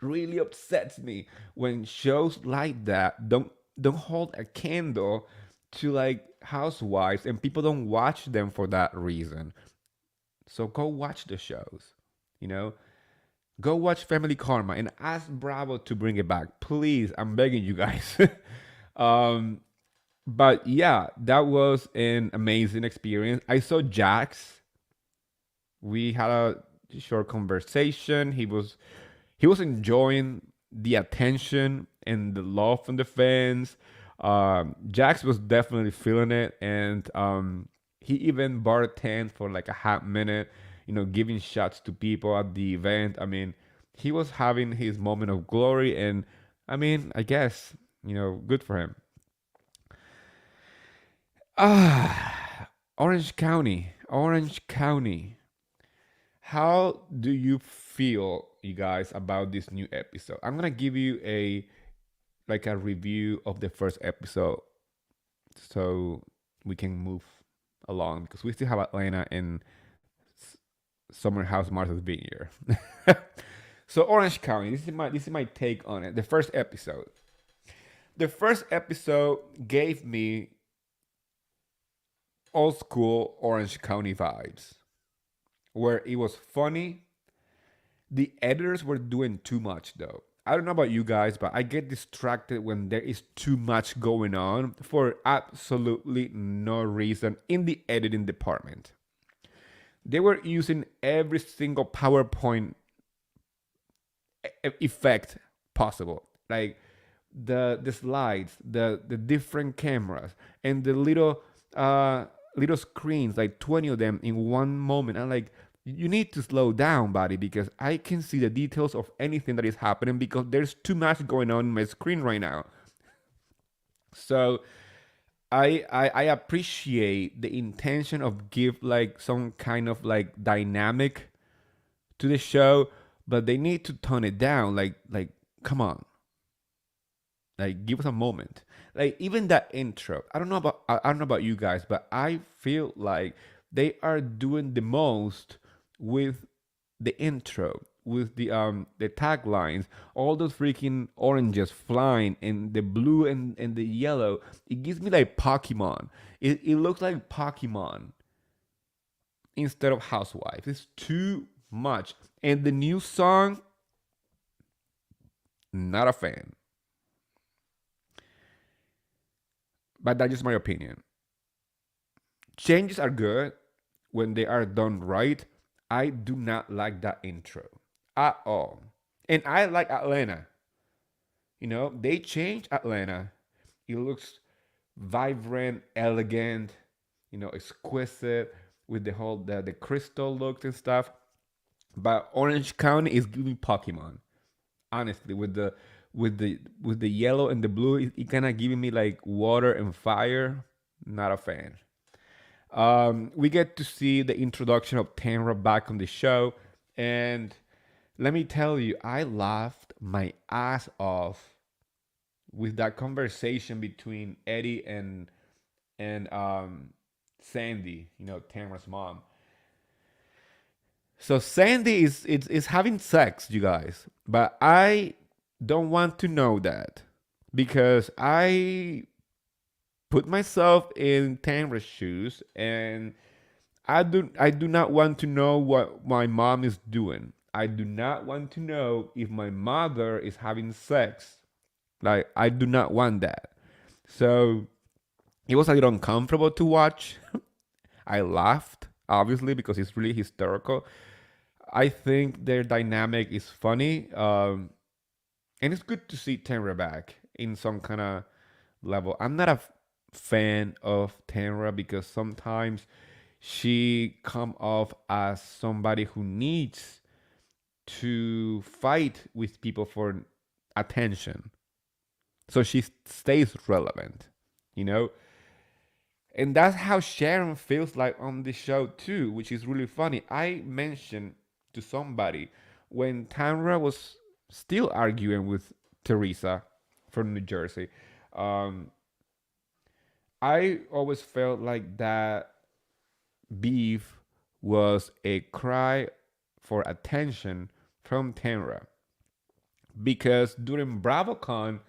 really upsets me when shows like that don't hold a candle to like Housewives and people don't watch them for that reason. So go watch the shows, you know? Go watch Family Karma and ask Bravo to bring it back. Please, I'm begging you guys. um, but yeah, that was an amazing experience. I saw Jax. We had a short conversation. He was enjoying the attention and the love from the fans. Jax was definitely feeling it, and he even bartended for like a half minute, giving shots to people at the event. I mean, he was having his moment of glory, and I mean, I guess good for him. Orange County, Orange County. How do you feel, you guys, about this new episode? I'm gonna give you a review of the first episode, so we can move along because we still have Atlanta and Summer House Martha's Vineyard. So Orange County, this is my take on it. The first episode. The first episode gave me old school Orange County vibes, where it was funny. The editors were doing too much though. I don't know about you guys, but I get distracted when there is too much going on for absolutely no reason in the editing department. They were using every single PowerPoint effect possible. Like the slides, the different cameras, and the little screens, like 20 of them in one moment. I'm like, you need to slow down, buddy, because I can see the details of anything that is happening because there's too much going on in my screen right now. So I appreciate the intention of give like some kind of like dynamic to the show, but they need to tone it down. Like come on, like give us a moment. Like even that intro. I don't know about you guys, but I feel like they are doing the most with the intro, with the taglines, all those freaking oranges flying and the blue and the yellow. It gives me like Pokemon. It looks like Pokemon instead of Housewives. It's too much. And the new song, Not a fan. But that's just my opinion. Changes are good when they are done right. I do not like that intro at all. And I like Atlanta. They changed Atlanta. It looks vibrant, elegant, exquisite with the crystal looks and stuff. But Orange County is giving Pokemon. Honestly, with the yellow and the blue, it kind of giving me like water and fire. Not a fan. We get to see the introduction of Tamra back on the show, and let me tell you, I laughed my ass off with that conversation between Eddie and Sandy, Tamra's mom. So Sandy is having sex, you guys, but I don't want to know that because I put myself in Tamra's shoes and I do not want to know what my mom is doing. I do not want to know if my mother is having sex. Like I do not want that. So it was a little uncomfortable to watch. I laughed, obviously, because it's really hysterical. I think their dynamic is funny. And it's good to see Tamra back in some kind of level. I'm not a fan of Tamra because sometimes she come off as somebody who needs to fight with people for attention. So she stays relevant, you know? And that's how Sharon feels like on the show too, which is really funny. I mentioned to somebody when Tamra was still arguing with Teresa from New Jersey. Um, I always felt like that beef was a cry for attention from Tamra because during BravoCon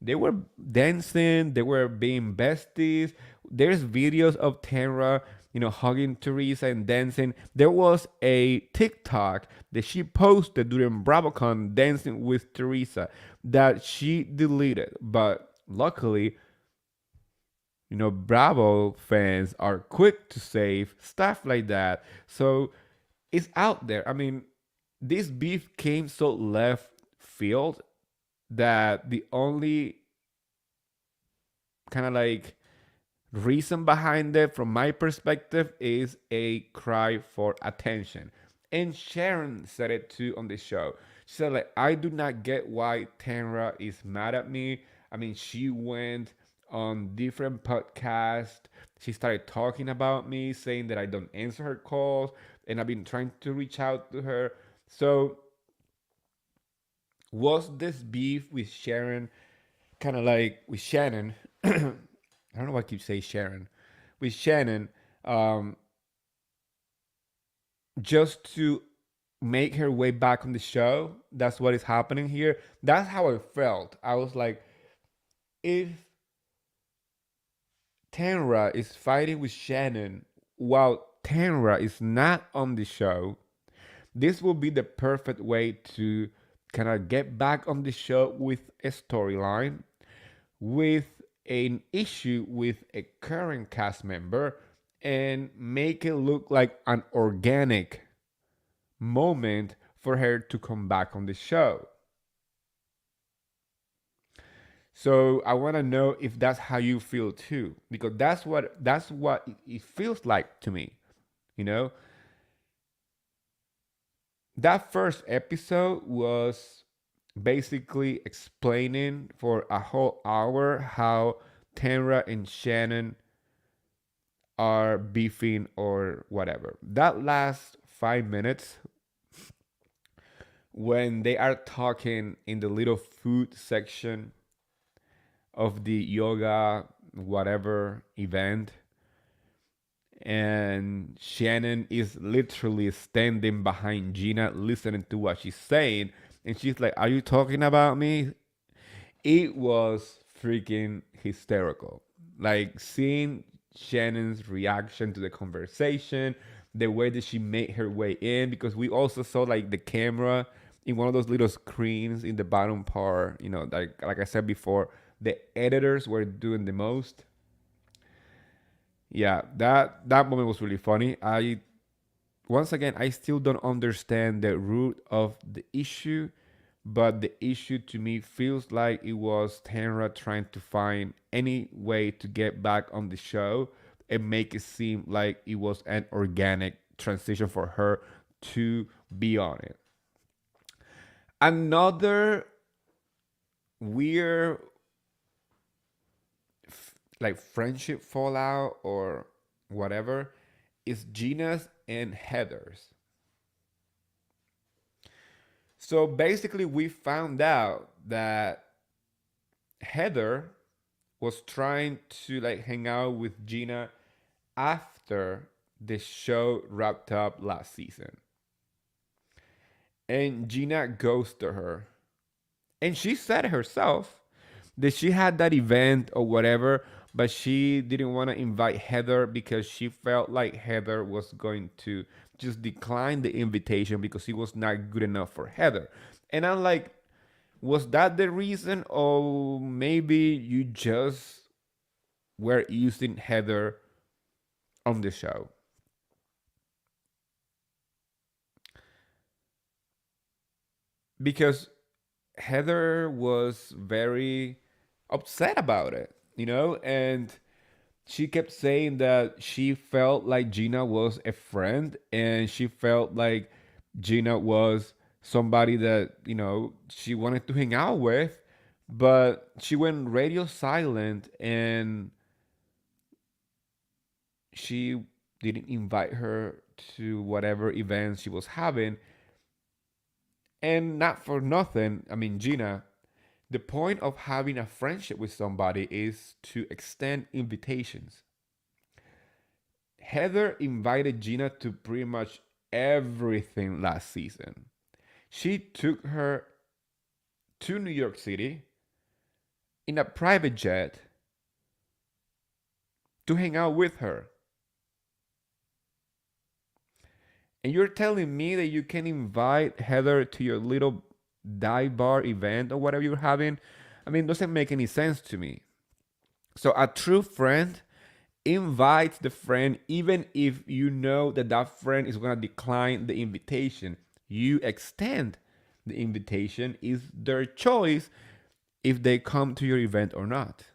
they were dancing, they were being besties. There's videos of Tamra, hugging Teresa and dancing. There was a TikTok that she posted during BravoCon dancing with Teresa that she deleted. But luckily, Bravo fans are quick to save stuff like that. So it's out there. I mean, this beef came so left field that the only kind of like reason behind it from my perspective is a cry for attention. And Sharon said it too on the show. She said like, I do not get why Tamra is mad at me. I mean, she went on different podcasts. She started talking about me, saying that I don't answer her calls, and I've been trying to reach out to her. So was this beef with Sharon kind of like with Shannon? I don't know why I keep saying Sharon. With Shannon, um, just to make her way back on the show. That's what is happening here. That's how I felt. I was like, if Tamra is fighting with Shannon while Tamra is not on the show, this will be the perfect way to kind of get back on the show with a storyline, with an issue with a current cast member, and make it look like an organic moment for her to come back on the show. So I want to know if that's how you feel too, because that's what it feels like to me. You know, that first episode was basically explaining for a whole hour how Tamra and Shannon are beefing or whatever. That last 5 minutes when they are talking in the little food section of the yoga whatever event, and Shannon is literally standing behind Gina listening to what she's saying, and she's like, are you talking about me? It was freaking hysterical. Like seeing Shannon's reaction to the conversation, the way that she made her way in, because we also saw like the camera in one of those little screens in the bottom part. Like I said before, the editors were doing the most. Yeah, that moment was really funny. I Once again, I still don't understand the root of the issue, but the issue to me feels like it was Tanra trying to find any way to get back on the show and make it seem like it was an organic transition for her to be on it. Another weird like friendship fallout or whatever is Gina's and Heather's. So basically, we found out that Heather was trying to like hang out with Gina after the show wrapped up last season. And Gina goes to her. And she said herself that she had that event or whatever, but she didn't want to invite Heather because she felt like Heather was going to just decline the invitation because he was not good enough for Heather. And I'm like, was that the reason? Or maybe you just were using Heather on the show? Because Heather was very upset about it, and she kept saying that she felt like Gina was a friend and she felt like Gina was somebody that she wanted to hang out with, but she went radio silent and she didn't invite her to whatever events she was having. And not for nothing, I mean, Gina, the point of having a friendship with somebody is to extend invitations. Heather invited Gina to pretty much everything last season. She took her to New York City in a private jet to hang out with her. And you're telling me that you can invite Heather to your little dive bar event or whatever you're having? I mean, it doesn't make any sense to me. So a true friend invites the friend even if you know that that friend is going to decline the invitation. You extend the invitation. Is their choice if they come to your event or not.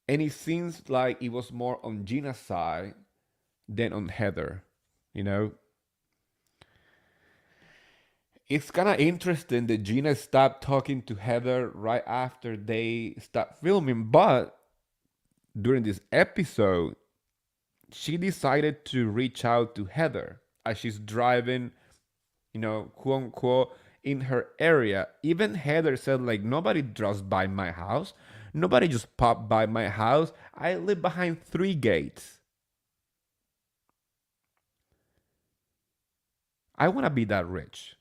And it seems like it was more on Gina's side than on Heather. You know, it's kind of interesting that Gina stopped talking to Heather right after they stopped filming, but during this episode, she decided to reach out to Heather as she's driving, quote unquote, in her area. Even Heather said, like, nobody drives by my house. Nobody just popped by my house. I live behind 3 gates. I want to be that rich.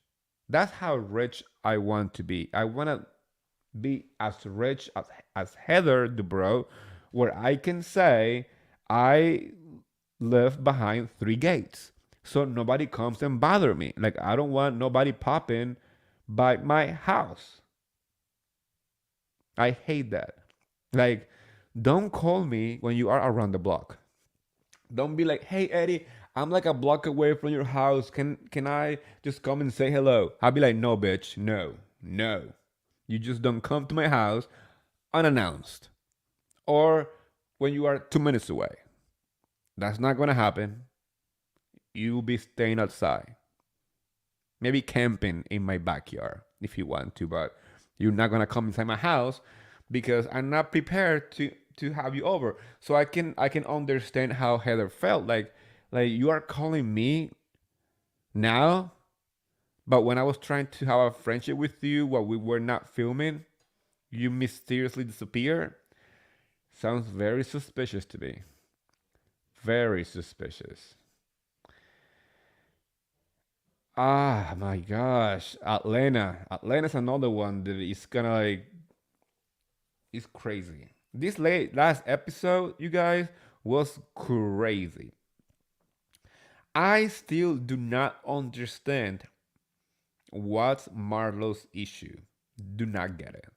That's how rich I want to be. I want to be as rich as Heather Dubrow, where I can say I live behind 3 gates. So nobody comes and bother me. Like, I don't want nobody popping by my house. I hate that. Like, don't call me when you are around the block. Don't be like, hey Eddie, I'm like a block away from your house. Can I just come and say hello? I'll be like, no, bitch, no, no. You just don't come to my house unannounced. Or when you are 2 minutes away. That's not gonna happen. You will be staying outside. Maybe camping in my backyard if you want to, but you're not gonna come inside my house because I'm not prepared to have you over. So I can understand how Heather felt. Like you are calling me now, but when I was trying to have a friendship with you while we were not filming, you mysteriously disappear. Sounds very suspicious to me. Very suspicious. Ah, my gosh. Atlanta. Atlanta's another one that is kind of like, it's crazy. This last episode, you guys, was crazy. I still do not understand What's Marlo's issue? Do not get it.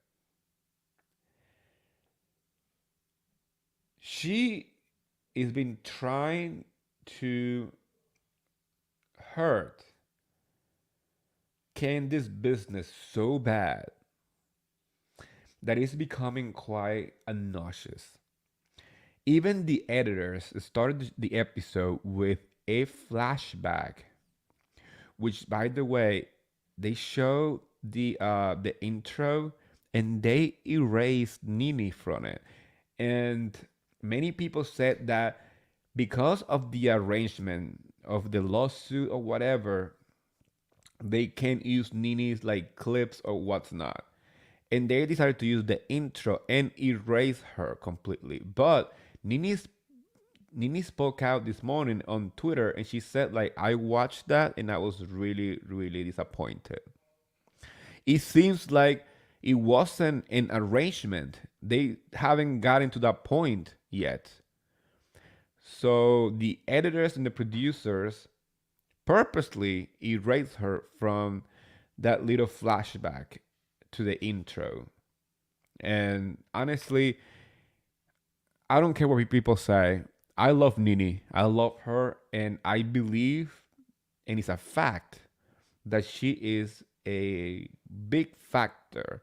She has been trying to hurt Candy's business so bad that it's becoming quite obnoxious. Even the editors started the episode with a flashback, which, by the way, they show the intro and they erased Nini from it. And many people said that because of the arrangement of the lawsuit or whatever, they can't use Nini's like clips or what's not. And they decided to use the intro and erase her completely. But Nini spoke out this morning on Twitter and she said like I watched that and I was really really disappointed. It seems like it wasn't an arrangement. They haven't gotten to that point yet. So the editors and the producers purposely erased her from that little flashback to the intro. And honestly, I don't care what people say. I love Nini. I love her. And I believe, and it's a fact, that she is a big factor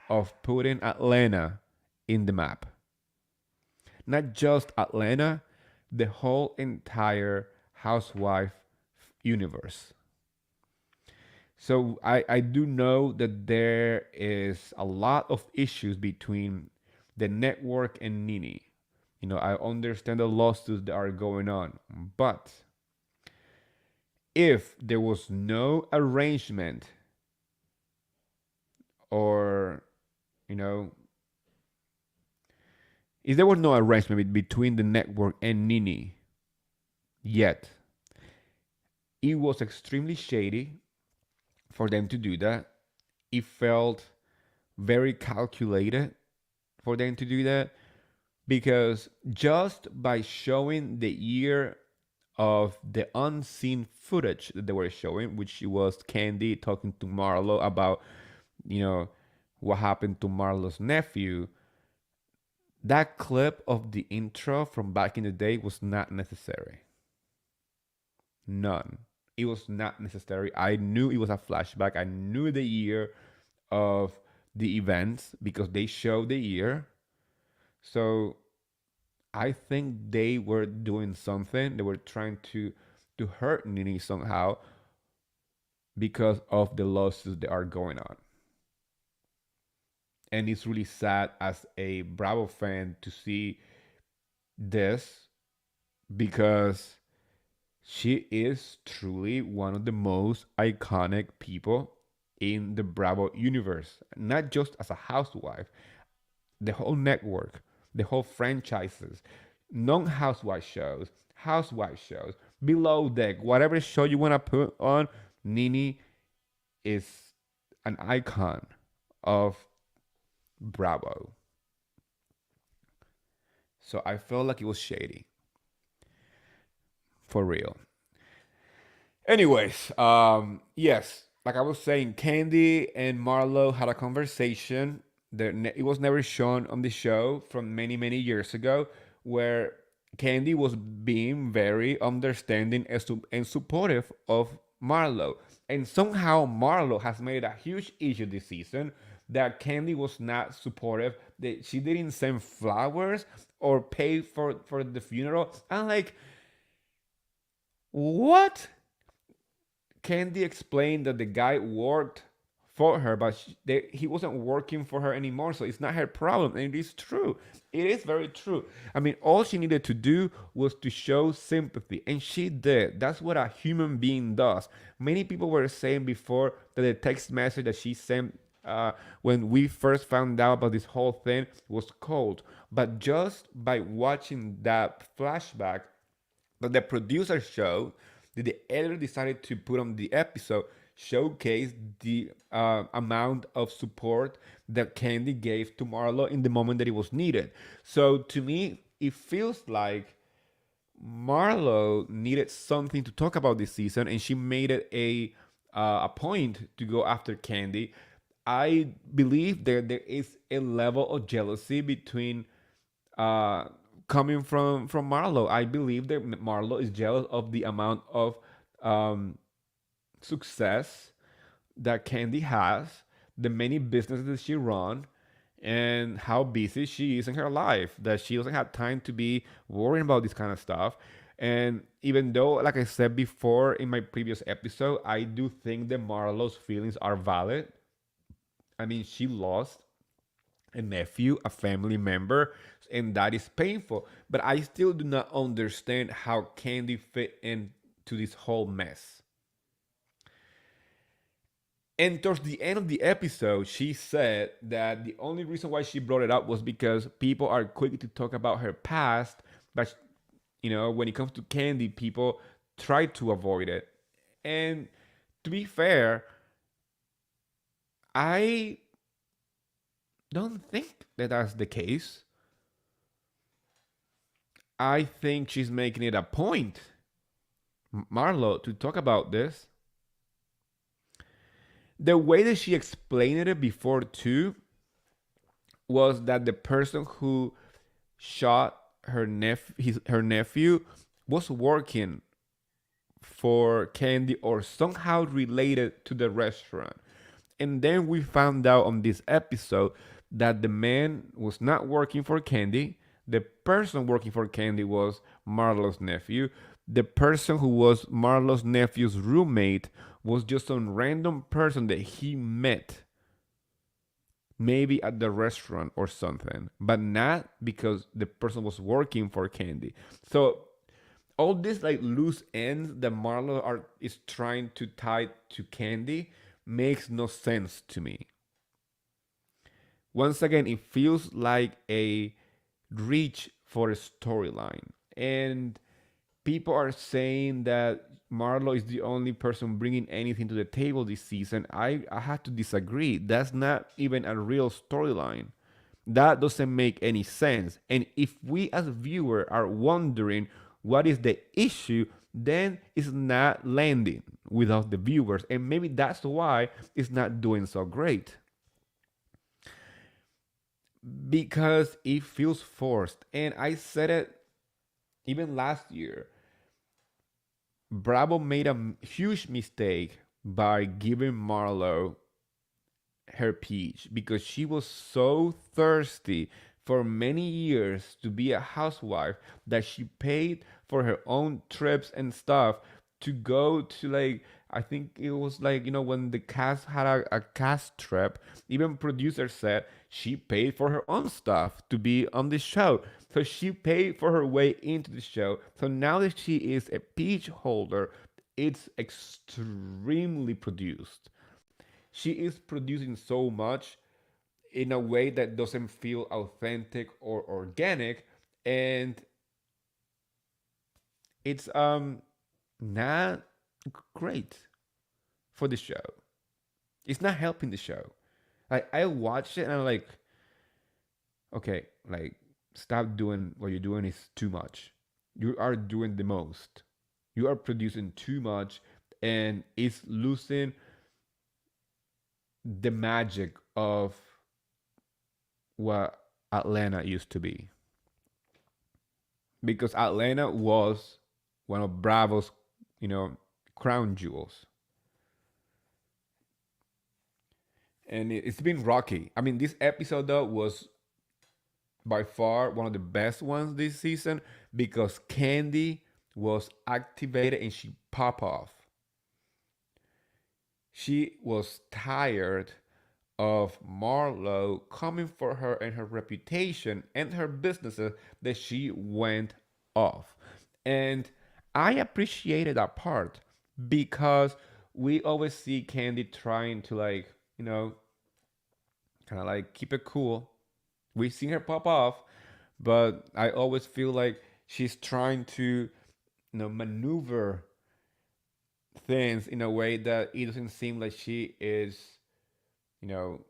of putting Atlanta in the map. Not just Atlanta, the whole entire housewife universe. So I do know that there is a lot of issues between the network and Nini. You know, I understand the lawsuits that are going on, but if there was no arrangement or, you know, if there was no arrangement between the network and Nini yet, it was extremely shady for them to do that. It felt very calculated for them to do that because just by showing the year of the unseen footage that they were showing, which was Candy talking to Marlo about, you know, what happened to Marlo's nephew, that clip of the intro from back in the day was not necessary. None. It was not necessary. I knew it was a flashback. I knew the year of the events because they showed the year. So I think they were doing something. They were trying to hurt Nini somehow because of the lawsuits that are going on. And it's really sad as a Bravo fan to see this because she is truly one of the most iconic people in the Bravo universe, not just as a housewife, the whole network, the whole franchises, non-housewife shows, housewife shows, below deck, whatever show you want to put on, Nini is an icon of Bravo. So I felt like it was shady. For real. Anyways, yes, like I was saying, Candy and Marlo had a conversation that it was never shown on the show from many years ago, where Candy was being very understanding and supportive of Marlo, and somehow Marlo has made a huge issue this season that Candy was not supportive. That she didn't send flowers or pay for the funeral. I'm like, what? Candy explained that the guy worked for her, but he wasn't working for her anymore, so it's not her problem. And it is true. It is very true. I mean, all she needed to do was to show sympathy, and she did. That's what a human being does. Many people were saying before that the text message that she sent when we first found out about this whole thing was cold. But just by watching that flashback that the producer showed, that the editor decided to put on the episode, showcase the amount of support that Candy gave to Marlo in the moment that it was needed. So to me, it feels like Marlo needed something to talk about this season, and she made it a point to go after Candy. I believe there is a level of jealousy between uh, coming from Marlo. I believe that Marlo is jealous of the amount of um, success that Candy has, the many businesses that she run, and how busy she is in her life. That she doesn't have time to be worrying about this kind of stuff. And even though, like I said before in my previous episode, I do think that Marlo's feelings are valid. I mean, she lost a nephew, a family member, and that is painful. But I still do not understand how Candy fit into this whole mess. And towards the end of the episode, she said that the only reason why she brought it up was because people are quick to talk about her past, but when it comes to Candy, people try to avoid it. And to be fair, I don't think that that's the case. I think she's making it a point, Marlo, to talk about this. The way that she explained it before too was that the person who shot her nephew was working for Candy or somehow related to the restaurant. And then we found out on this episode that the man was not working for Candy. The person working for Candy was Marlo's nephew. The person who was Marlo's nephew's roommate was just some random person that he met maybe at the restaurant or something, but not because the person was working for Candy. So all these like loose ends that Marlo is trying to tie to Candy makes no sense to me. Once again, it feels like a reach for a storyline, and people are saying that Marlo is the only person bringing anything to the table this season. I have to disagree. That's not even a real storyline. That doesn't make any sense. And if we as viewers are wondering what is the issue, then it's not landing without the viewers. And maybe that's why it's not doing so great. Because it feels forced. And I said it even last year. Bravo made a huge mistake by giving Marlo her peach because she was so thirsty for many years to be a housewife that she paid for her own trips and stuff to go to, like, I think it was like, when the cast had a cast trip, even producer said she paid for her own stuff to be on the show. So she paid for her way into the show. So now that she is a peach holder, it's extremely produced. She is producing so much in a way that doesn't feel authentic or organic, and it's not great for the show. It's not helping the show. I watched it and I'm like, okay, like, stop doing what you're doing is too much. You are doing the most. You are producing too much, and it's losing the magic of what Atlanta used to be. Because Atlanta was one of Bravo's, you know, crown jewels. And it's been rocky. I mean, this episode though was by far one of the best ones this season because Candy was activated and she popped off. She was tired of Marlo coming for her and her reputation and her businesses that she went off. And I appreciated that part because we always see Candy trying to, like, kind of like keep it cool. We've seen her pop off, but I always feel like she's trying to, maneuver things in a way that it doesn't seem like she is, you know,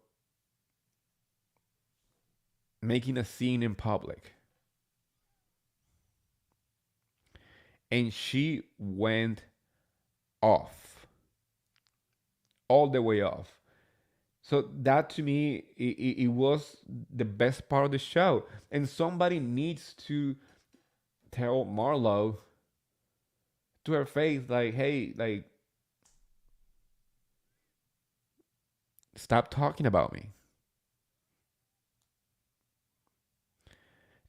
making a scene in public. And she went off. all the way off. So that to me, it was the best part of the show. And somebody needs to tell Marlo to her face, like, hey, like, stop talking about me.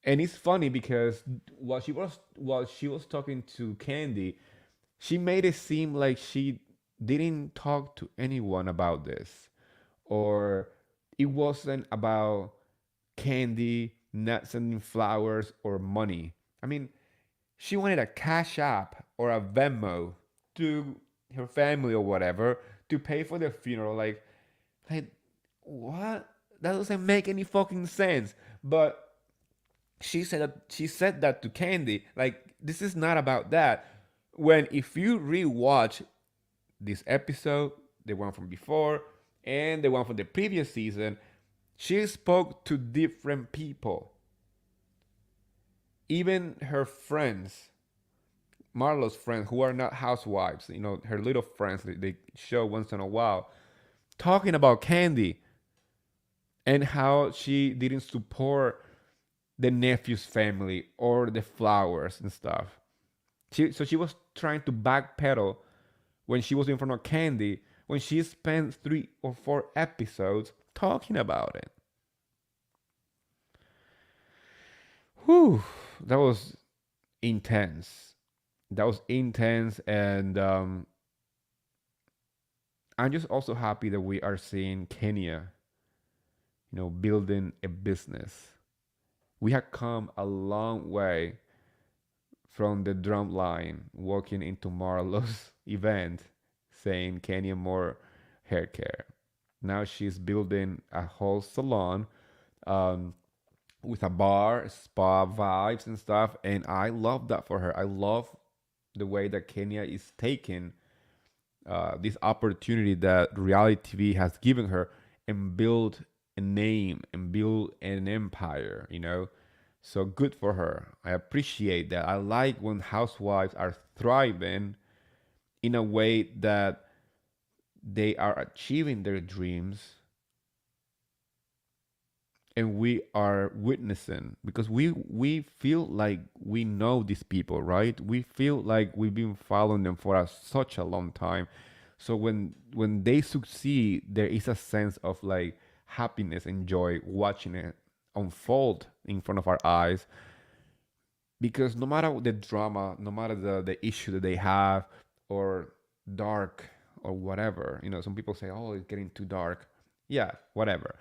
And it's funny because while she was talking to Candy, she made it seem like she didn't talk to anyone about this, or it wasn't about Candy not sending flowers or money. I mean, she wanted a Cash App or a Venmo to her family or whatever to pay for the funeral. Like what? That doesn't make any fucking sense. But she said that to Candy. Like, this is not about that. When if you rewatch this episode, the one from before and the one from the previous season, she spoke to different people. Even her friends, Marlo's friends, who are not housewives, her little friends that they show once in a while, talking about Candy and how she didn't support the nephew's family or the flowers and stuff. So she was trying to backpedal when she was in front of Candy when she spent 3 or 4 episodes talking about it. Whew, that was intense. That was intense, and I'm just also happy that we are seeing Kenya, building a business. We have come a long way from the drum line walking into Marlo's event saying Kenya more hair care. Now she's building a whole salon um, with a bar, spa vibes and stuff. And I love that for her. I love the way that Kenya is taking this opportunity that reality TV has given her and build a name and build an empire. So good for her. I appreciate that. I like when housewives are thriving in a way that they are achieving their dreams and we are witnessing because we feel like we know these people, right? We feel like we've been following them for such a long time. So when they succeed, there is a sense of like happiness and joy watching it unfold in front of our eyes, because no matter the drama, no matter the issue that they have, or dark or whatever, some people say, oh, it's getting too dark. Yeah, whatever.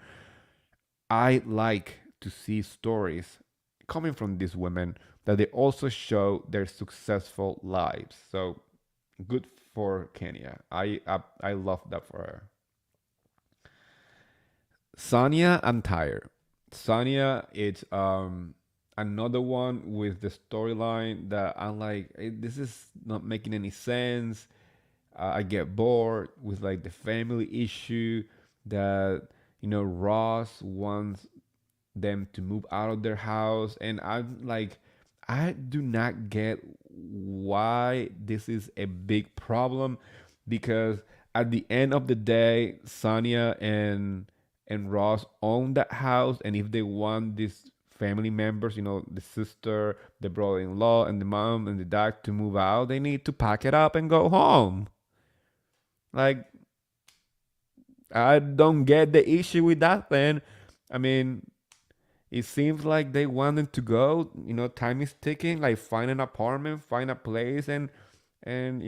I like to see stories coming from these women that they also show their successful lives. So good for Kenya. I love that for her. Sonia, I'm tired. Sonia, it's another one with the storyline that I'm like, this is not making any sense. I get bored with like the family issue that Ross wants them to move out of their house, and I'm like, I do not get why this is a big problem, because at the end of the day, Sonia and Ross own that house, and if they want these family members, the sister, the brother-in-law, and the mom and the dad to move out, they need to pack it up and go home. Like, I don't get the issue with that then. I mean, it seems like they wanted to go. Time is ticking. Like, find an apartment, find a place, and it's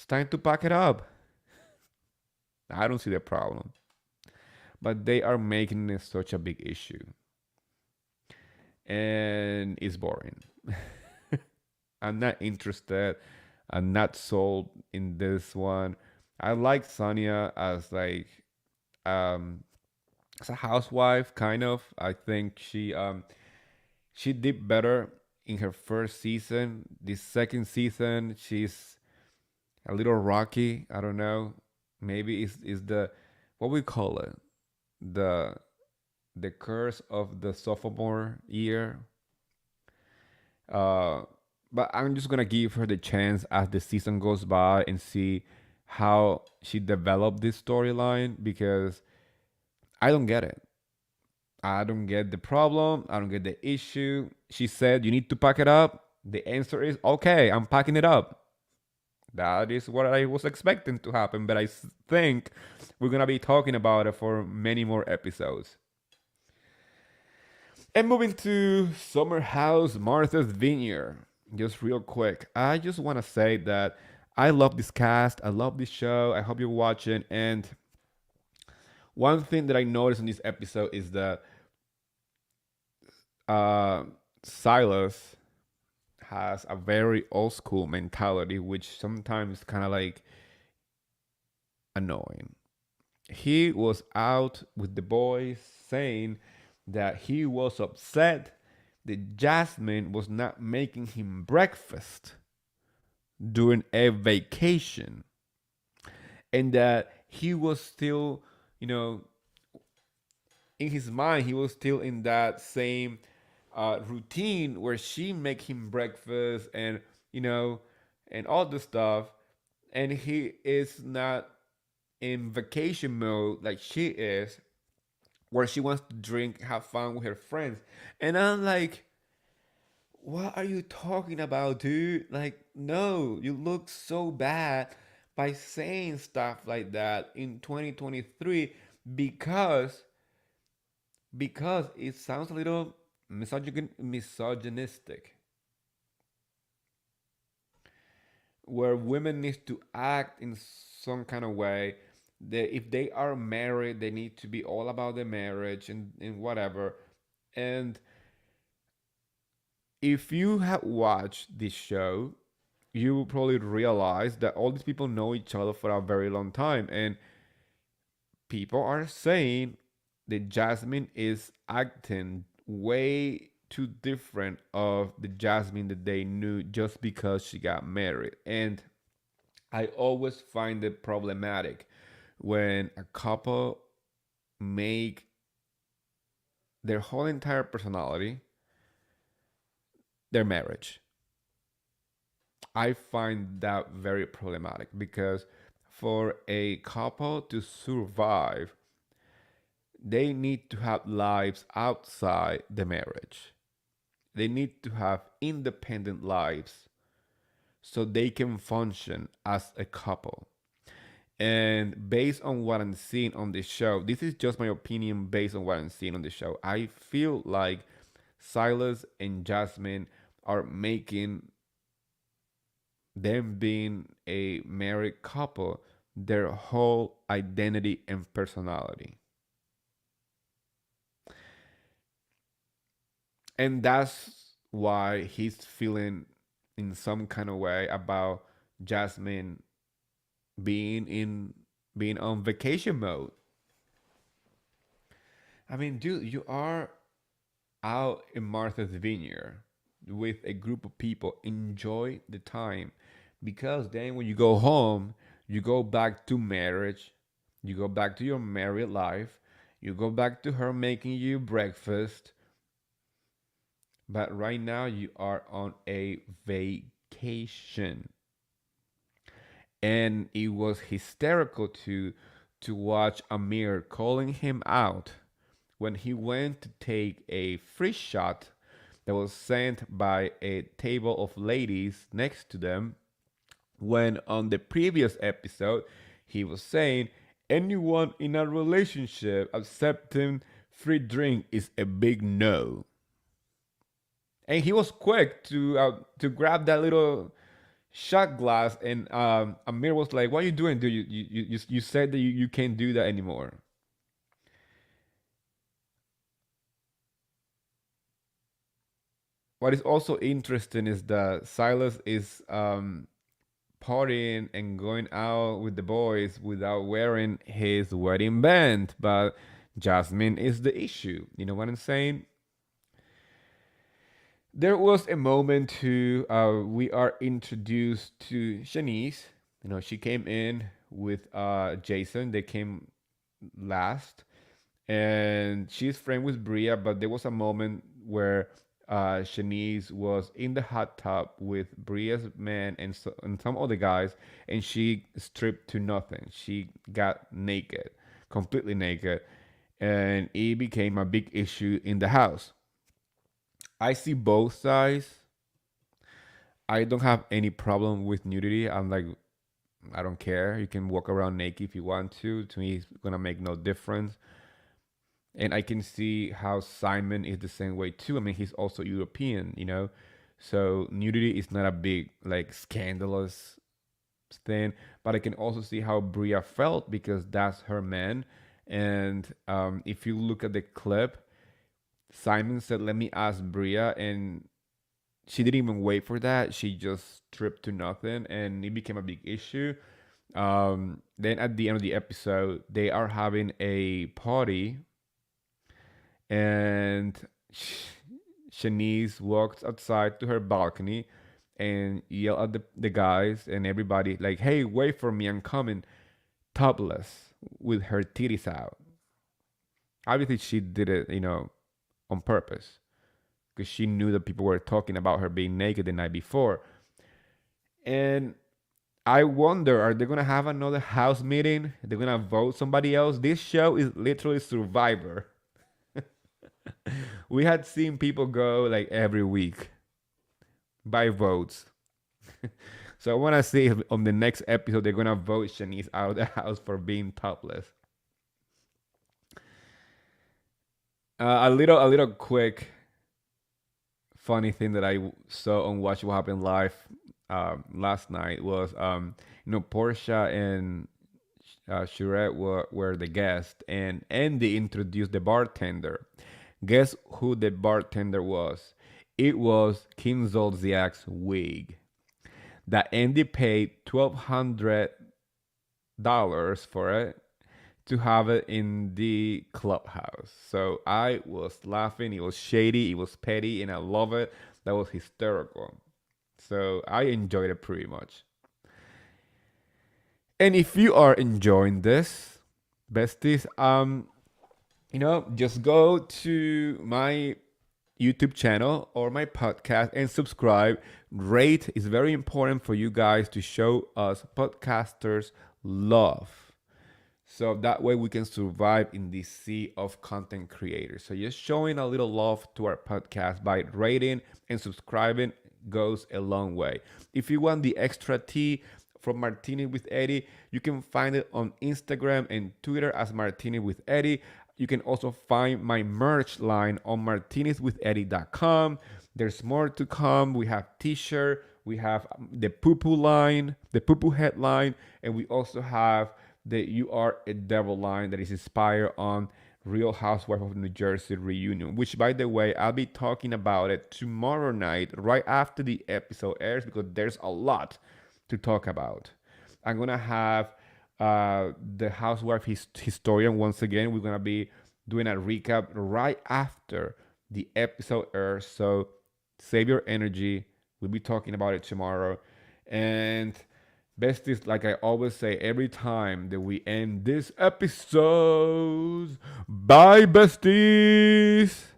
time to pack it up. I don't see the problem, but they are making it such a big issue, and it's boring. I'm not interested. I'm not sold in this one. I like Sonia as like um as a housewife, kind of. I think she did better in her first season. This second season, she's a little rocky. I don't know. Maybe is the what we call it, the the curse of the sophomore year. Uh, but I'm just gonna give her the chance as the season goes by and see how she developed this storyline because I don't get it. I don't get the problem. I don't get the issue. She said, you need to pack it up. The answer is, okay, I'm packing it up. That is what I was expecting to happen, but I think we're going to be talking about it for many more episodes. And moving to Summer House Martha's Vineyard. Just real quick, I just want to say that I love this cast. I love this show. I hope you're watching. And one thing that I noticed in this episode is that uh, Silas has a very old school mentality, which sometimes kind of like annoying. He was out with the boys saying that he was upset that Jasmine was not making him breakfast during a vacation, and that he was still, you know, in his mind, he was still in that same routine where she make him breakfast and and all the stuff, and he is not in vacation mode like she is, where she wants to drink, have fun with her friends. And I'm like, what are you talking about, dude? Like, no, you look so bad by saying stuff like that in 2023, because it sounds a little misogynistic, where women need to act in some kind of way that if they are married, they need to be all about the marriage and whatever. And if you have watched this show, you will probably realize that all these people know each other for a very long time, and people are saying that Jasmine is acting way too different of the Jasmine that they knew just because she got married. And I always find it problematic when a couple make their whole entire personality their marriage. I find that very problematic because for a couple to survive, they need to have lives outside the marriage. They need to have independent lives so they can function as a couple. And based on what I'm seeing on the show, this is just my opinion based on what I'm seeing on the show. I feel like Silas and Jasmine are making them being a married couple their whole identity and personality. And that's why he's feeling in some kind of way about Jasmine being on vacation mode. I mean, dude, you are out in Martha's Vineyard with a group of people. Enjoy the time, because then when you go home, you go back to marriage, you go back to your married life, you go back to her making you breakfast. But right now, you are on a vacation. And it was hysterical to watch Amir calling him out when he went to take a free shot that was sent by a table of ladies next to them, when on the previous episode he was saying anyone in a relationship accepting free drink is a big no. And he was quick to grab that little shot glass, and Amir was like, "What are you doing, dude? You said that you can't do that anymore." What is also interesting is that Silas is partying and going out with the boys without wearing his wedding band, but Jasmine is the issue. You know what I'm saying? There was a moment to we are introduced to Shanice. You know, she came in with Jason. They came last, and she's friend with Bria. But there was a moment where Shanice was in the hot tub with Bria's man and some other guys, and she stripped to nothing. She got naked, completely naked, and it became a big issue in the house. I see both sides. I don't have any problem with nudity. I'm like, I don't care. You can walk around naked if you want to. To me, it's gonna make no difference. And I can see how Simon is the same way too. I mean, he's also European, so nudity is not a big like scandalous thing. But I can also see how Bria felt because that's her man. And if you look at the clip, Simon said, "Let me ask Bria," and she didn't even wait for that. She just stripped to nothing, and it became a big issue. Then at the end of the episode, they are having a party, and Shanice walks outside to her balcony and yell at the guys and everybody like, "Hey, wait for me! I'm coming!" Topless with her titties out. Obviously, she did it, on purpose because she knew that people were talking about her being naked the night before. And I wonder, are they gonna have another house meeting? They're gonna vote somebody else. This show is literally Survivor. We had seen people go like every week by votes. So I want to see if on the next episode they're gonna vote Shanice out of the house for being topless. A little quick funny thing that I saw on Watch What Happened Live last night was Portia and Sherette were the guest, and Andy introduced the bartender. Guess who the bartender was? It was Kim Zolciak's wig that Andy paid $1,200 for it to have it in the clubhouse. So I was laughing. It was shady. It was petty, and I love it. That was hysterical. So I enjoyed it pretty much. And if you are enjoying this, besties, just go to my YouTube channel or my podcast and subscribe. Rate is very important for you guys to show us podcasters love. So that way we can survive in this sea of content creators. So just showing a little love to our podcast by rating and subscribing goes a long way. If you want the extra tea from Martini with Eddie, you can find it on Instagram and Twitter as Martini with Eddie. You can also find my merch line on martinezwitheddie.com. There's more to come. We have t-shirt, we have the poo-poo line, the poo-poo head line, and we also have the You Are a Devil line that is inspired on Real Housewives of New Jersey reunion, which, by the way, I'll be talking about it tomorrow night right after the episode airs because there's a lot to talk about. I'm going to have the housewife historian once again. We're going to be doing a recap right after the episode airs. So save your energy. We'll be talking about it tomorrow. And besties, like I always say every time that we end this episode, bye besties.